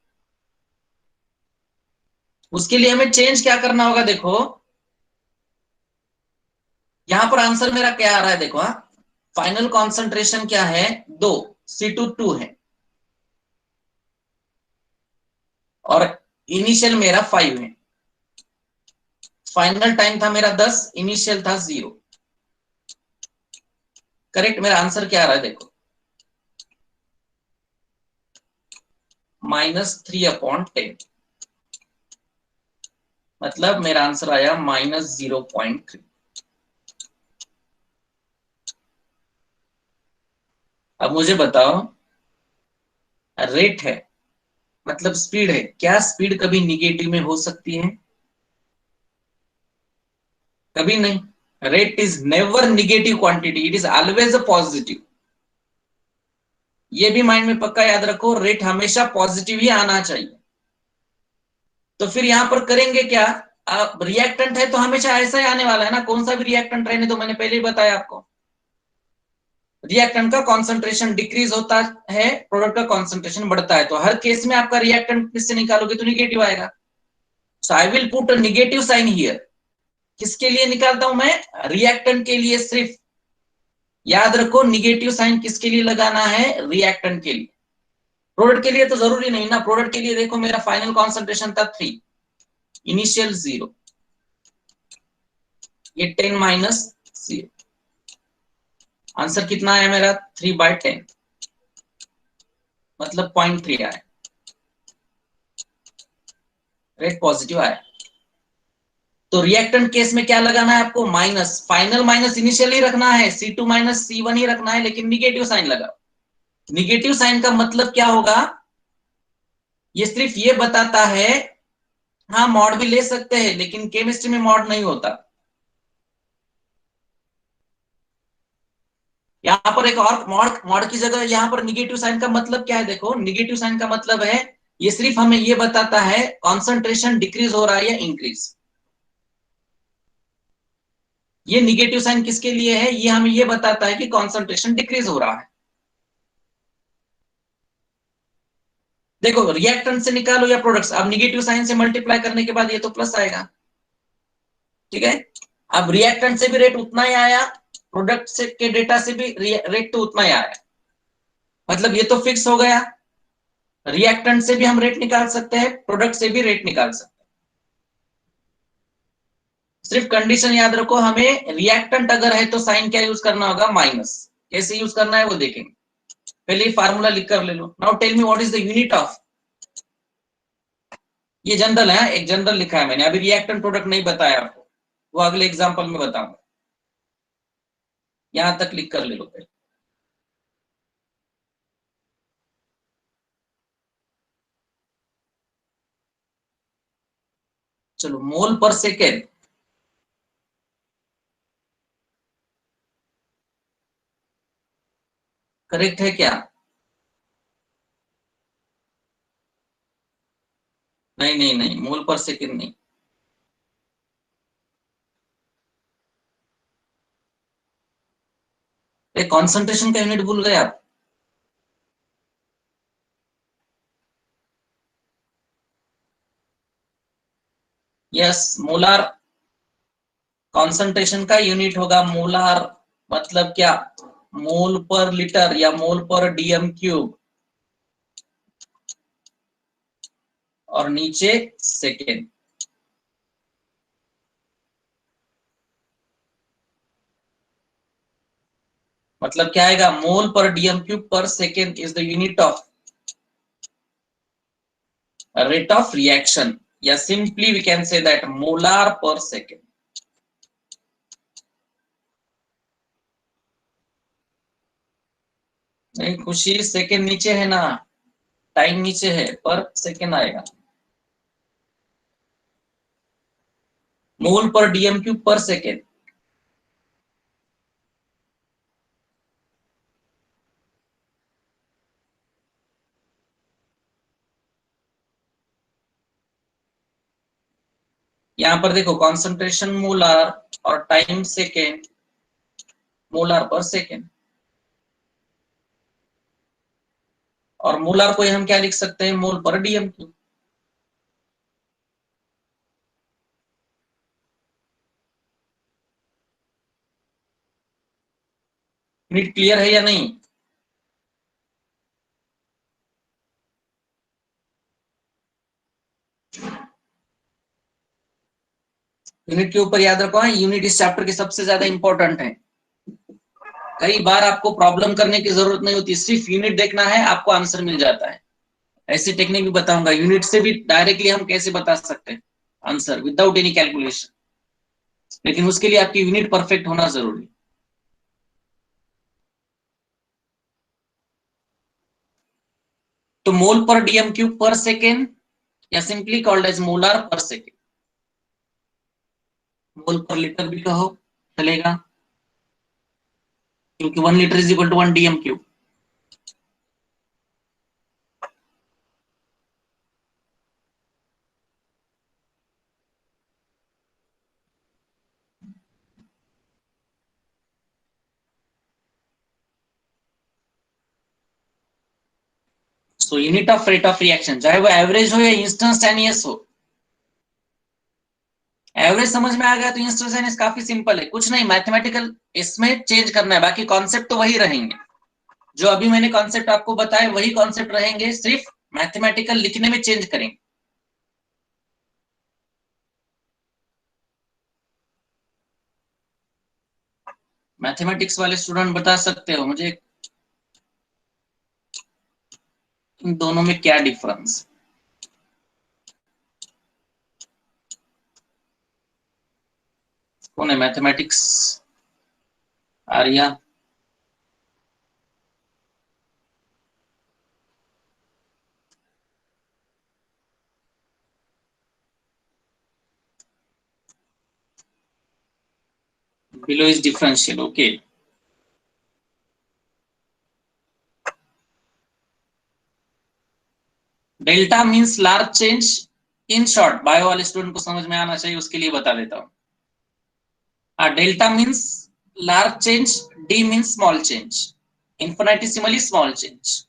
उसके लिए हमें चेंज क्या करना होगा, देखो यहां पर आंसर मेरा क्या आ रहा है, देखो। हाँ, फाइनल कॉन्सेंट्रेशन क्या है? 2, C2 2 है, और इनिशियल मेरा 5 है। फाइनल टाइम था मेरा 10, इनिशियल था 0। करेक्ट, मेरा आंसर क्या आ रहा है देखो, -3/10। मतलब मेरा आंसर आया -0.3। अब मुझे बताओ, रेट है मतलब स्पीड है, क्या स्पीड कभी निगेटिव में हो सकती है? कभी नहीं। Rate is never negative quantity, it is always a positive. ये भी माइंड में पक्का याद रखो, रेट हमेशा पॉजिटिव ही आना चाहिए। तो फिर यहां पर करेंगे क्या, अब रिएक्टेंट है तो हमेशा ऐसा ही आने वाला है ना, कौन सा भी रिएक्टेंट रहने तो, मैंने पहले ही बताया आपको। रिएक्टेंट का कॉन्सेंट्रेशन डिक्रीज होता है, प्रोडक्ट का कॉन्सेंट्रेशन बढ़ता है, तो हर केस में आपका रिएक्टेंट किससे निकालोगे तो निगेटिव आएगा। So I will put a negative sign here. किसके लिए निकालता हूं मैं? रिएक्टेंट के लिए सिर्फ। याद रखो निगेटिव साइन किसके लिए लगाना है? रिएक्टेंट के लिए। प्रोडक्ट के लिए तो जरूरी नहीं ना। प्रोडक्ट के लिए देखो मेरा फाइनल कॉन्सेंट्रेशन था 3, इनिशियल 0, ये 10 - 0। आंसर कितना आया मेरा? 3/10, मतलब 0.3 आया। रेट पॉजिटिव आया। तो रिएक्टेंट केस में क्या लगाना है आपको? माइनस, फाइनल माइनस इनिशियल ही रखना है, C2 माइनस C1 ही रखना है, लेकिन निगेटिव साइन लगा। निगेटिव साइन का मतलब क्या होगा? ये सिर्फ ये बताता है, हाँ मॉड भी ले सकते हैं लेकिन केमिस्ट्री में मॉड नहीं होता। यहाँ पर एक और मॉड, मॉड की जगह यहाँ पर निगेटिव साइन का मतलब क्या है, देखो निगेटिव साइन का मतलब है, ये सिर्फ हमें ये बताता है कॉन्सेंट्रेशन डिक्रीज हो रहा है या इंक्रीज। ये निगेटिव साइन किसके लिए है? ये हमें ये बताता है कि कॉन्सेंट्रेशन डिक्रीज हो रहा है। देखो रिएक्टेंट से निकालो या प्रोडक्ट्स, अब निगेटिव साइन से मल्टीप्लाई करने के बाद ये तो प्लस आएगा। ठीक है, अब रिएक्टेंट से भी रेट उतना ही आया, प्रोडक्ट से के डेटा से भी रेट तो उतना ही आया, मतलब ये तो फिक्स हो गया। रिएक्टेंट से भी हम रेट निकाल सकते हैं, प्रोडक्ट से भी रेट निकाल सकते हैं। सिर्फ कंडीशन याद रखो, हमें रिएक्टेंट अगर है तो साइन क्या यूज करना होगा, माइनस। कैसे यूज करना है वो देखेंगे, पहले ये फार्मूला लिख कर ले लो। Now tell me what is the unit of, ये जनरल है, एक जनरल लिखा है मैंने, अभी रिएक्टेंट प्रोडक्ट नहीं बताया आपको, वो अगले एग्जांपल में बताऊंगा। यहां तक लिख कर ले लो पहले। चलो, मोल पर सेकेंड, करेक्ट है क्या? नहीं नहीं नहीं, मोल पर सेकेंड नहीं। कॉन्सेंट्रेशन का यूनिट भूल गए आप। यस, मोलार कॉन्सेंट्रेशन का यूनिट होगा मोलार, मतलब क्या, मोल पर लीटर या मोल पर डीएम क्यूब, और नीचे सेकेंड। मतलब क्या आएगा, मोल per dm cube per second is the unit of rate of reaction, या simply we can say that molar per second। नहीं खुशी, सेकेंड नीचे है ना, टाइम नीचे है, पर सेकेंड आएगा। मोल per dm cube per second. यहां पर देखो, कॉन्सेंट्रेशन मोलार और time second, molar per second. और मोलार को हम क्या लिख सकते हैं, मोल per dm cube. Unit clear है या नहीं? यूनिट के ऊपर याद रखो, यूनिट इस चैप्टर के सबसे ज्यादा इंपॉर्टेंट है। कई बार आपको प्रॉब्लम करने की जरूरत नहीं होती, सिर्फ यूनिट देखना है, आपको आंसर मिल जाता है। ऐसी टेक्निक भी बताऊंगा, यूनिट से भी डायरेक्टली हम कैसे बता सकते हैं आंसर विदाउट एनी कैलकुलेशन, लेकिन उसके लिए आपकी यूनिट परफेक्ट होना जरूरी। तो mole per dm cube per second, या simply called as molar per second. Mole per litre भी कहो चलेगा, क्योंकि 1 litre is equal to 1 dm cube. So unit of rate of reaction, चाहे वो एवरेज हो या इंस्टेंटेनियस हो। एवरेज समझ में आ गया तो इंस्टेंटेनियस काफी सिंपल है, कुछ नहीं, मैथमेटिकल इसमें चेंज करना है, बाकी कॉन्सेप्ट तो वही रहेंगे। जो अभी मैंने कॉन्सेप्ट आपको बताए वही कॉन्सेप्ट रहेंगे, सिर्फ मैथमेटिकल लिखने में चेंज करेंगे। मैथमेटिक्स वाले स्टूडेंट बता सकते हो मुझे इन दोनों में क्या डिफरेंस? कौन है mathematics? Arya? below is differential, okay। Delta means large change. In short bio वाले स्टूडेंट को समझ में आना चाहिए, उसके लिए बता देता हूं। Delta means large change, D means small change, infinitesimally small change.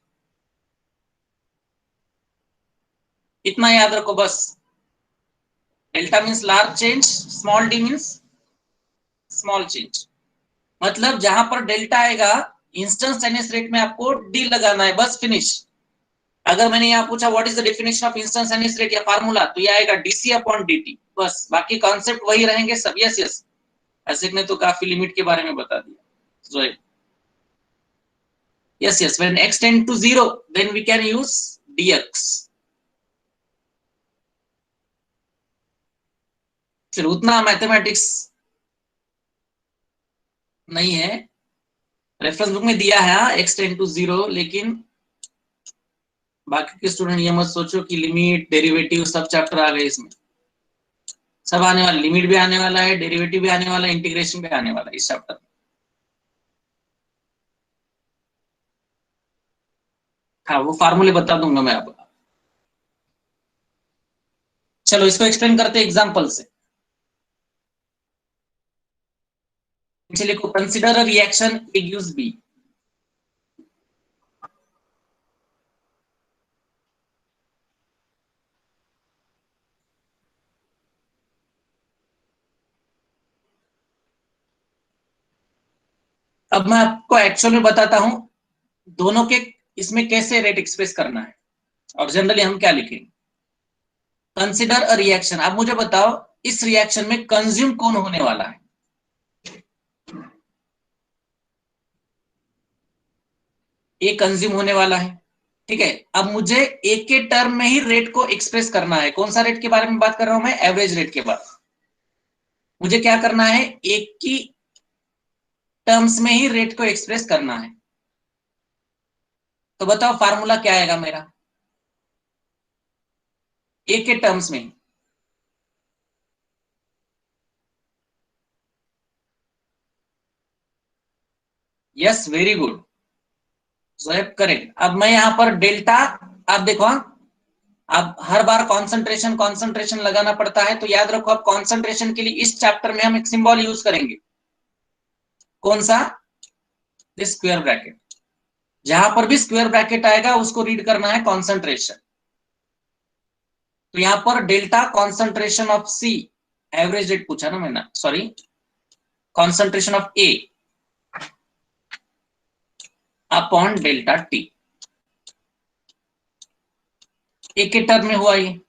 इतना याद रखो बस। Delta means large change, small D means small change, मतलब जहां पर डेल्टा आएगा इंस्टेंटेनियस रेट में आपको डी लगाना है, बस फिनिश। अगर मैंने यहाँ पूछा what is the definition of instantaneous rate या फार्मूला, तो ये आएगा डीसी अपॉन डीटी, बस बाकी कॉन्सेप्ट वही रहेंगे सब। यस यस, ऐसे ने तो काफी लिमिट के बारे में बता दिया। so, yes when x tend to 0 then we can use dx। फिर उतना मैथमेटिक्स नहीं है, रेफरेंस बुक में दिया है x टेंड टू 0, लेकिन बाकी के स्टूडेंट ये मत सोचो कि लिमिट डेरिवेटिव सब चैप्टर आ गए इसमें, सब आने वाला, लिमिट भी आने वाला है, डेरिवेटिव भी आने वाला है, इंटीग्रेशन भी आने वाला है इस चैप्टर में। हाँ वो फार्मूले बता दूंगा मैं अब। चलो इसको एक्सप्लेन करते हैं एग्जांपल से। चलिए को consider a reaction A gives B. अब मैं आपको एक्चुअल में बताता हूं दोनों के इसमें कैसे रेट एक्सप्रेस करना है, और जनरली हम क्या लिखेंगे। कंसीडर अ रिएक्शन, आप मुझे बताओ इस रिएक्शन में कंज्यूम कौन होने वाला है। ए कंज्यूम होने वाला है, ठीक है। अब मुझे एक के टर्म में ही रेट को एक्सप्रेस करना है। कौन सा रेट के बारे में बात कर रहा हूं मैं, एवरेज रेट के बारे में। मुझे क्या करना है, एक की टर्म्स में ही रेट को एक्सप्रेस करना है। तो बताओ फार्मूला क्या आएगा मेरा, एक के टर्म्स में। Yes very good, Zoeb correct. अब मैं यहां पर डेल्टा, आप देखो अब हर बार कॉन्सेंट्रेशन कॉन्सेंट्रेशन लगाना पड़ता है, तो याद रखो अब कॉन्सेंट्रेशन के लिए इस चैप्टर में हम एक सिंबल यूज करेंगे। कौन सा, स्क्वायर ब्रैकेट। जहां पर भी स्क्वायर ब्रैकेट आएगा उसको रीड करना है कॉन्सेंट्रेशन। तो यहां पर delta concentration of C, average rate पूछा ना मैंने, sorry, concentration of A upon delta T. एक के टर्म में हुआ ये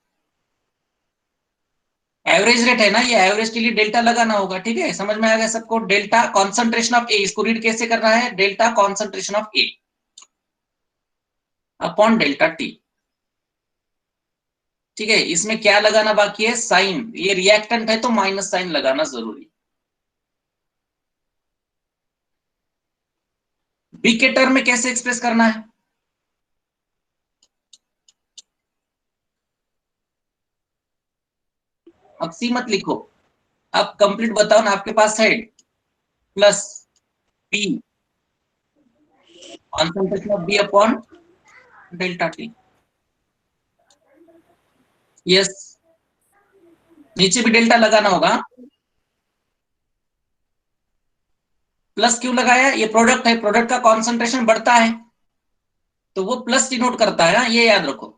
एवरेज रेट है ना, ये एवरेज के लिए डेल्टा लगाना होगा, ठीक है। समझ में आ गया सबको, डेल्टा कॉन्सेंट्रेशन ऑफ ए, इसको रीड कैसे करना है, delta concentration of A upon delta T, ठीक है। इसमें क्या लगाना बाकी है, साइन, ये रिएक्टेंट है तो माइनस साइन लगाना जरूरी। बी के टर्म में कैसे एक्सप्रेस करना है, अब सी मत लिखो, अब कंप्लीट बताओ ना, आपके पास है plus B concentration of B upon delta T. Yes, नीचे भी डेल्टा लगाना होगा। प्लस क्यों लगाया, ये प्रोडक्ट है, प्रोडक्ट का कॉन्सेंट्रेशन बढ़ता है तो वो प्लस डिनोट करता है ना, ये याद रखो।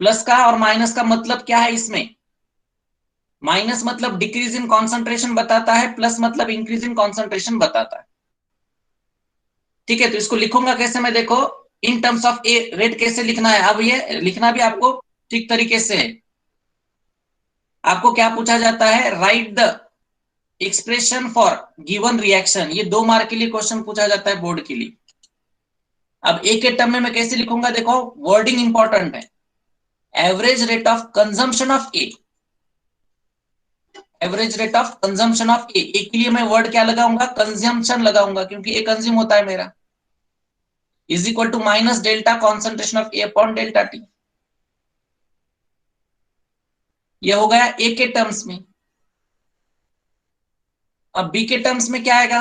प्लस का और माइनस का मतलब क्या है इसमें, माइनस मतलब डिक्रीज इन कॉन्सेंट्रेशन बताता है, प्लस मतलब इंक्रीज इन कॉन्सेंट्रेशन बताता है, ठीक है। तो इसको लिखूंगा कैसे मैं, देखो इन टर्म्स ऑफ ए रेट कैसे लिखना है। अब ये लिखना भी आपको ठीक तरीके से है। आपको क्या पूछा जाता है, right the expression for given reaction, ये 2 मार्क के लिए क्वेश्चन पूछा जाता है बोर्ड के लिए। अब ए के टर्म में मैं कैसे लिखूंगा, देखो वर्डिंग इंपॉर्टेंट है, average rate of consumption of A, average rate of consumption of A, के लिए मैं वर्ड क्या लगाऊंगा, कंजम्पशन लगाऊंगा, क्योंकि ए कंज्यूम होता है मेरा, is equal to minus delta concentration of A upon delta T. ये हो गया ए के टर्म्स में। अब बी के टर्म्स में क्या आएगा,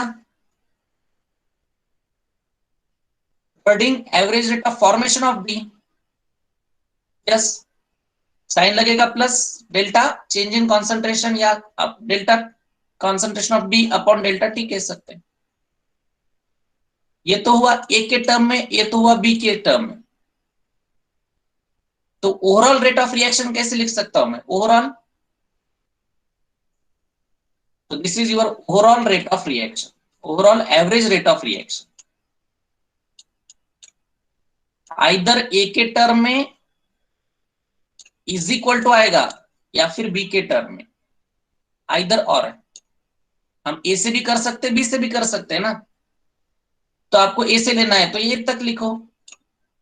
wording average rate of formation of B, yes, sign लगेगा plus delta change in concentration, या delta concentration of B upon delta T कह सकते हैं। ये तो हुआ ए के टर्म में, ये तो हुआ बी के टर्म में। तो ओवरऑल रेट ऑफ रिएक्शन कैसे लिख सकता हूं मैं, overall So this is your overall rate of reaction, overall average rate of reaction. Either A के टर्म में इज इक्वल टू आएगा या फिर बी के टर्म में, आइदर और। हम ए से भी कर सकते हैं, बी से भी कर सकते हैं ना। तो आपको ए से लेना है तो ए तक लिखो,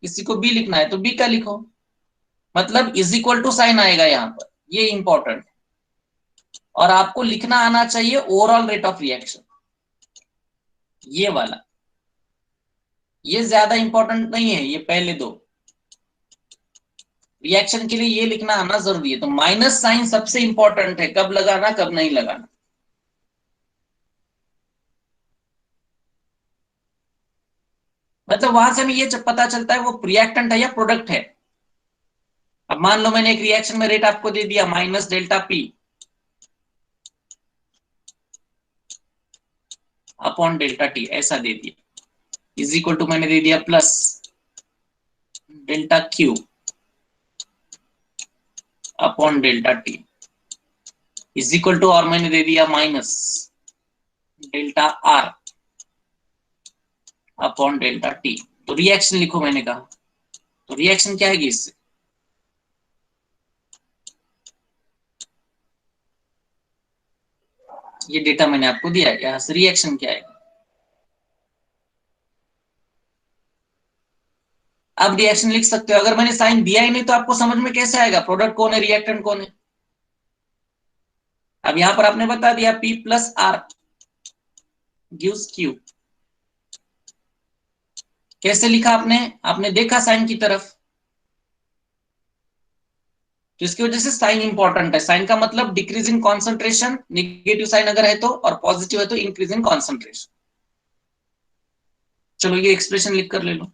किसी को बी लिखना है तो बी का लिखो, मतलब इज इक्वल टू साइन आएगा यहां पर, ये इंपॉर्टेंट। और आपको लिखना आना चाहिए ओवरऑल रेट ऑफ रिएक्शन, ये वाला, ये ज्यादा इंपॉर्टेंट नहीं है, ये पहले दो। रिएक्शन के लिए ये लिखना आना जरूरी है। तो माइनस साइन सबसे इंपॉर्टेंट है, कब लगाना कब नहीं लगाना। मतलब वहां से हमें ये पता चलता है वो रिएक्टेंट है या प्रोडक्ट है। अब मान लो मैंने एक रिएक्शन में रेट आपको दे दिया minus delta P upon delta T, ऐसा दे दिया, इज इक्वल टू मैंने दे दिया plus delta Q upon delta T, is equal to, और मैंने दे दिया minus delta R upon delta T. तो रिएक्शन लिखो मैंने कहा, तो रिएक्शन क्या है इससे, ये डेटा मैंने आपको दिया है, यहां से रिएक्शन क्या है। अब रिएक्शन लिख सकते हो। अगर मैंने साइन दिया ही नहीं तो आपको समझ में कैसे आएगा प्रोडक्ट कौन है रिएक्टेंट कौन है। अब यहां पर आपने बता दिया P plus R gives Q, कैसे लिखा आपने, आपने देखा साइन की तरफ, तो इसकी वजह से साइन इंपॉर्टेंट है। साइन का मतलब decrease in concentration, negative sign अगर है तो, और पॉजिटिव है तो इंक्रीज इन कॉन्सेंट्रेशन। चलो ये एक्सप्रेशन लिख कर ले लो।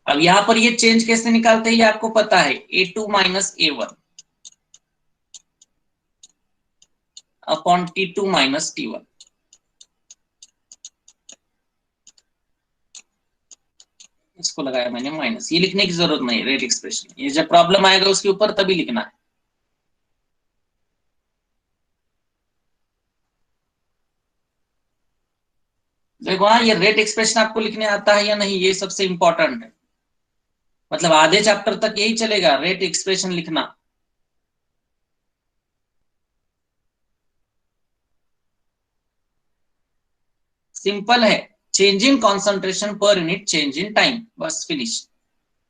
अब यहां पर ये चेंज कैसे निकालते हैं ये आपको पता है, A2 minus A1 upon T2 minus T1। इसको लगाया मैंने माइनस, ये लिखने की जरूरत नहीं है रेट एक्सप्रेशन, ये जब प्रॉब्लम आएगा उसके ऊपर तभी लिखना है। देखो हाँ, ये रेट एक्सप्रेशन आपको लिखने आता है या नहीं, ये सबसे इंपॉर्टेंट है। मतलब आधे चैप्टर तक यही चलेगा, रेट एक्सप्रेशन लिखना। सिंपल है, चेंज इन कॉन्सेंट्रेशन पर यूनिट चेंज इन टाइम, बस फिनिश।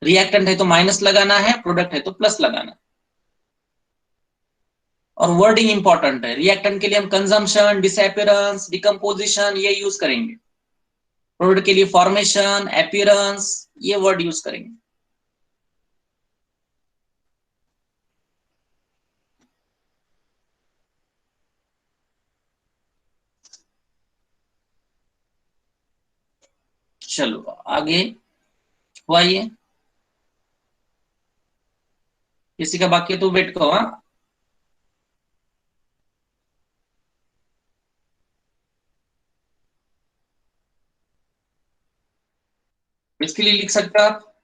रिएक्टेंट है तो माइनस लगाना है, प्रोडक्ट है तो प्लस लगाना है। और वर्डिंग इंपॉर्टेंट है, रिएक्टेंट के लिए हम कंजम्पशन, डिसअपियरेंस, डिकम्पोजिशन ये यूज करेंगे, प्रोडक्ट के लिए फॉर्मेशन, अपीयरेंस, ये वर्ड यूज करेंगे। चलो आगे हुआ ये, किसी का बाकी है तो वेट करो। हाँ, इसके लिए लिख सकते हो आप,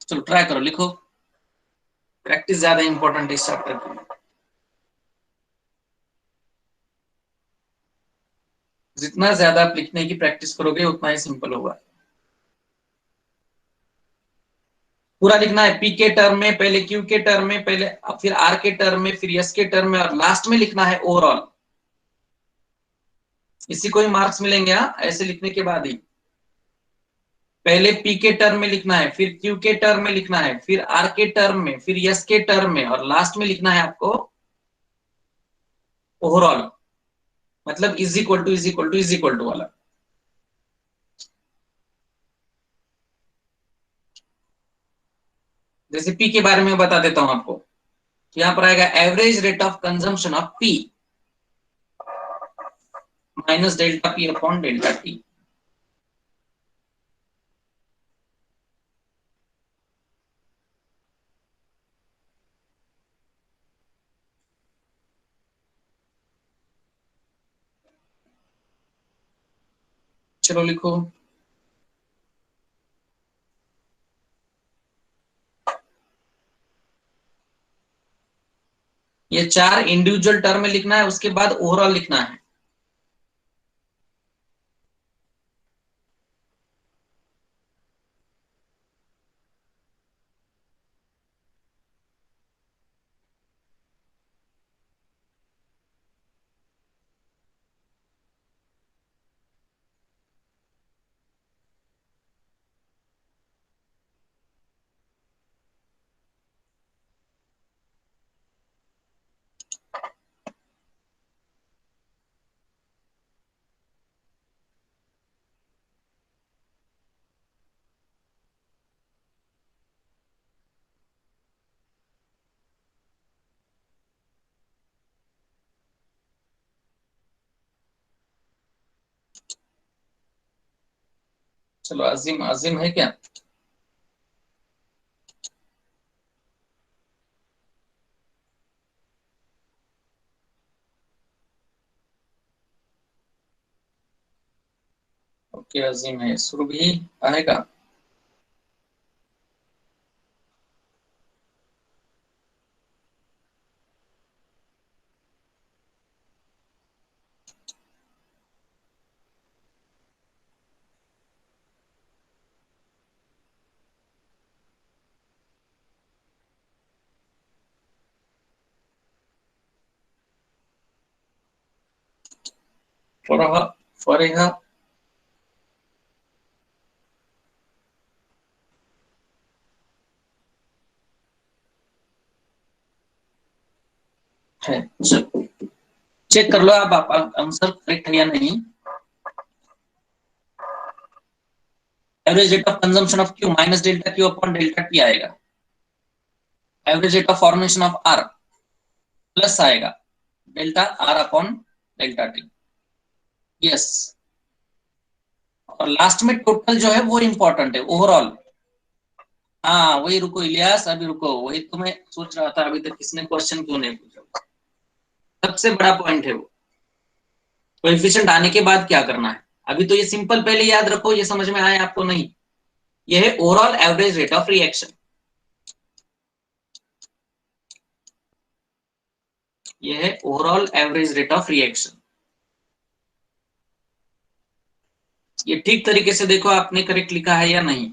चलो ट्राई करो लिखो। प्रैक्टिस ज्यादा इंपॉर्टेंट है इस चैप्टर की। जितना ज्यादा आप लिखने की प्रैक्टिस करोगे उतना ही सिंपल होगा। पूरा लिखना है, पी के टर्म में, पहले क्यू के टर्म में, पहले फिर आर के टर्म में, फिर एस के टर्म में, और लास्ट में लिखना है ओवरऑल। इसी को ही मार्क्स मिलेंगे। हाँ, ऐसे लिखने के बाद ही पहले पी के टर्म में लिखना है, फिर क्यू के टर्म में लिखना है, फिर आर के टर्म में, फिर एस के टर्म में, और लास्ट में लिखना है आपको ओवरऑल, मतलब is equal to is equal to is equal to वाला। जैसे पी के बारे में बता देता हूं आपको, यहां पर आएगा average rate of consumption of P minus delta P upon delta T. चलो लिखो। ये 4 इंडिविजुअल टर्म में लिखना है, उसके बाद ओवरऑल लिखना है। चलो अजीम, अजीम है क्या? ओके अजीम है। सुरभि आएगा? फरहा, फरेहा है। चेक कर लो आप आंसर करेक्ट है या नहीं। Average rate of consumption of Q minus delta Q upon delta T आएगा। Average rate of formation of R plus आएगा delta R upon delta T. Yes. और लास्ट में टोटल जो है वो इंपॉर्टेंट है, ओवरऑल। हाँ वही, रुको इलियास, अभी रुको, वही तो मैं सोच रहा था, अभी तक किसने क्वेश्चन क्यों नहीं पूछा। सबसे बड़ा पॉइंट है वो, कोएफिशिएंट आने के बाद क्या करना है। अभी तो ये सिंपल पहले याद रखो, ये समझ में आया आपको नहीं। ये है overall average rate of reaction. ये है overall average rate of reaction. ये ठीक तरीके से देखो आपने करेक्ट लिखा है या नहीं।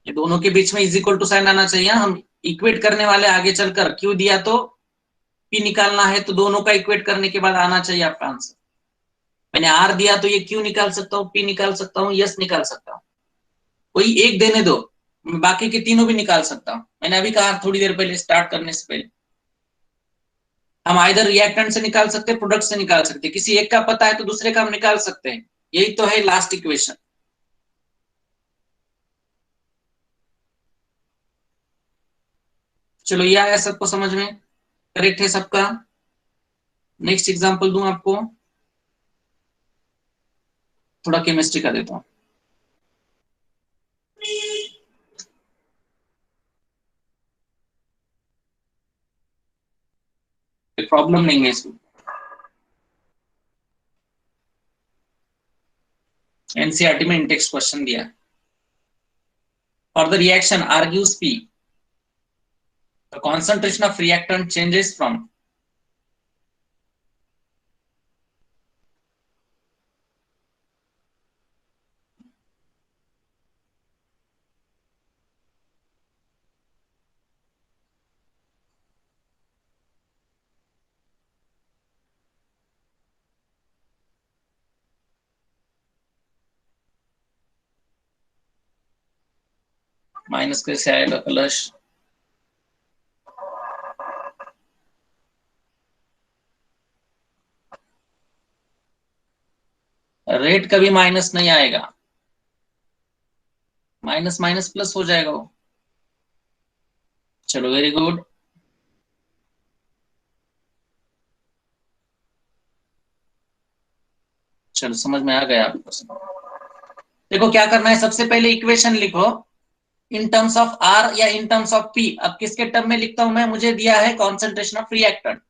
ये दोनों के बीच में इज इक्वल टू साइन आना चाहिए। हम इक्वेट करने वाले आगे चलकर, क्यू दिया तो पी निकालना है, तो दोनों का इक्वेट करने के बाद आना चाहिए आपका आंसर। मैंने आर दिया तो ये क्यू निकाल सकता हूँ, पी निकाल सकता हूँ, यस निकाल सकता हूँ। कोई एक देने दो, मैं बाकी के तीनों भी निकाल सकता हूँ। मैंने अभी कहा थोड़ी देर पहले, स्टार्ट करने से पहले, हम आइदर रिएक्टेंट से निकाल सकते हैं, प्रोडक्ट से निकाल सकते हैं। किसी एक का पता है तो दूसरे का हम निकाल सकते हैं। यही तो है लास्ट इक्वेशन। चलो ये आया सबको समझ में? करेक्ट है सबका? नेक्स्ट एग्जांपल दूं आपको, थोड़ा केमिस्ट्री का देता हूं। प्रॉब्लम नहीं है इसमें। एनसीईआरटी में इंटेक्स क्वेश्चन दिया। और the reaction argues P, the concentration of reactant changes from minus कैसे आएगा कलश? रेट कभी माइनस नहीं आएगा, माइनस माइनस प्लस हो जाएगा वो। चलो वेरी गुड। चलो समझ में आ गया आपको। देखो क्या करना है, सबसे पहले इक्वेशन लिखो इन टर्म्स ऑफ आर या इन टर्म्स ऑफ पी। अब किसके टर्म में लिखता हूं मैं? मुझे दिया है कॉन्सेंट्रेशन ऑफ रिएक्टेंट,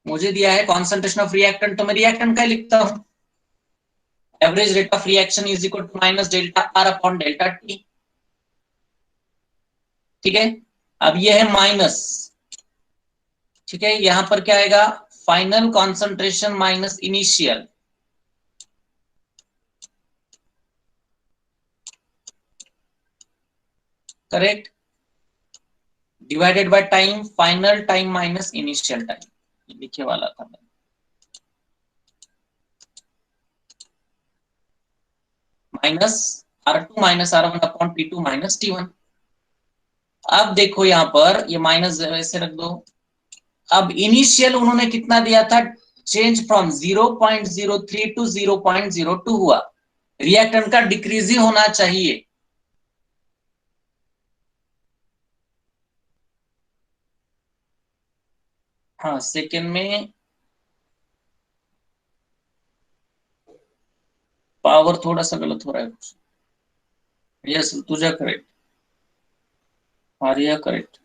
मुझे दिया है कॉन्सेंट्रेशन ऑफ रिएक्टेंट, तो मैं रिएक्टेंट का ही लिखता हूं। Average rate of reaction is equal to minus delta R upon delta T. ठीक है, अब ये है माइनस। ठीक है, यहां पर क्या आएगा, final concentration minus initial, correct, divided by time, final time minus initial time, लिखे वाला था मैं। Minus R2 minus R1 upon T2 minus T1। अब देखो यहां पर ये माइनस ऐसे रख दो। अब इनिशियल उन्होंने कितना दिया था, चेंज फ्रॉम 0.03 टू 0.02 हुआ, रिएक्टेंट का डिक्रीजिंग होना चाहिए। हाँ, सेकेंड में पावर थोड़ा सा गलत हो रहा है कुछ। यस, तुझा करेक्ट, आर्या करेक्ट।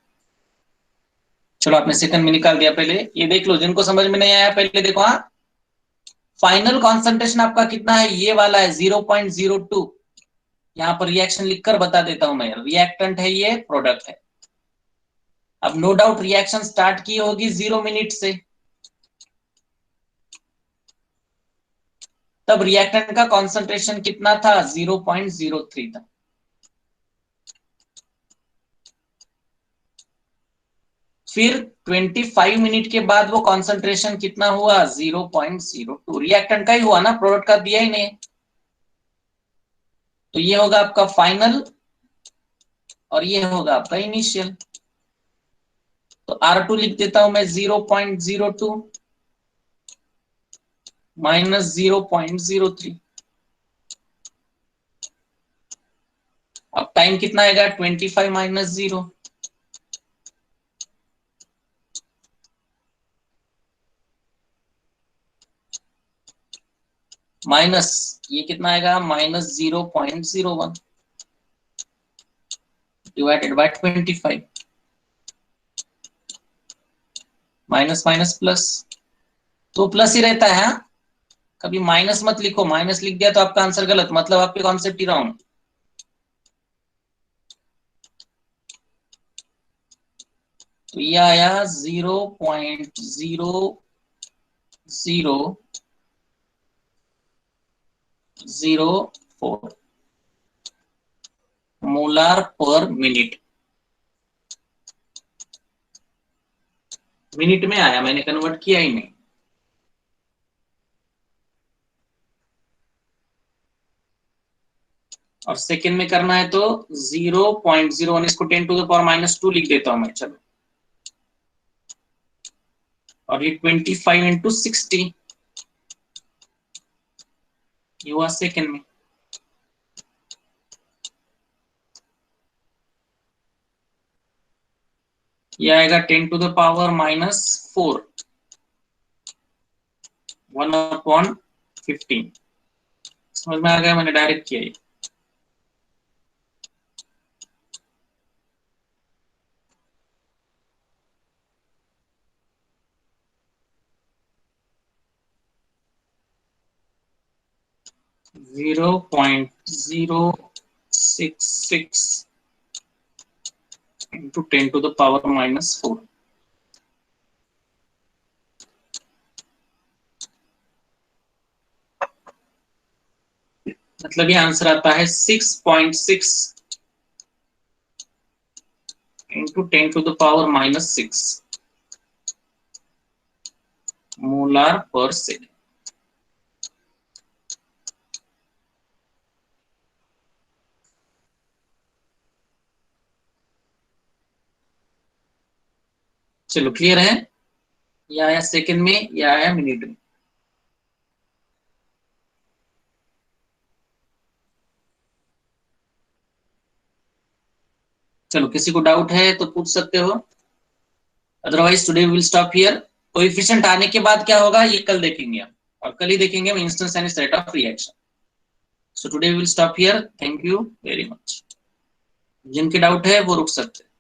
चलो आपने सेकंड में निकाल दिया, पहले ये देख लो, जिनको समझ में नहीं आया पहले देखो। हाँ, फाइनल कॉन्सेंट्रेशन आपका कितना है, ये वाला है 0.02। यहां पर रिएक्शन लिखकर बता देता हूं मैं, रिएक्टेंट है ये, प्रोडक्ट है। अब नो डाउट रिएक्शन स्टार्ट की होगी 0 मिनट से, तब रिएक्टेंट का कॉन्सेंट्रेशन कितना था, 0.03 था। फिर 25 मिनट के बाद वो कॉन्सेंट्रेशन कितना हुआ, 0.02। रिएक्टेंट का ही हुआ ना, प्रोडक्ट का दिया ही नहीं। तो ये होगा आपका फाइनल और ये होगा आपका इनिशियल। तो R2 लिख देता हूं मैं 0.02 माइनस 0.03। अब टाइम कितना आएगा, 25 माइनस 0, माइनस ये कितना आएगा, minus 0.01 divided by 25, minus minus plus, तो प्लस ही रहता है। हाँ? कभी माइनस मत लिखो, माइनस लिख दिया तो आपका आंसर गलत, मतलब आपके कॉन्सेप्ट ही रॉन्ग। तो ये आया 0.0004 मोलार पर मिनट। मिनट में आया, मैंने कन्वर्ट किया ही नहीं। और सेकेंड में करना है तो 0.01, इसको 10 टू द पावर माइनस 2 लिख देता हूं मैं। चलो, और ये 25 इंटू 60, ये हुआ सेकेंड में। ये आएगा 10 टू द पावर माइनस 4, 1/15। समझ में आ गया, मैंने डायरेक्ट किया ये। (0.066 into 10 to the power minus 4। मतलब ये आंसर आता है 6.6 into 10 to the power minus 6 molar per second. चलो क्लियर है, या आया सेकेंड में या आया मिनट में। चलो, किसी को डाउट है तो पूछ सकते हो, otherwise today will stop here. Coefficient आने के बाद क्या होगा ये कल देखेंगे हम, और कल ही देखेंगे हम instantaneous rate of reaction. So today will stop here, thank you very much. जिनके डाउट है वो रुक सकते हैं।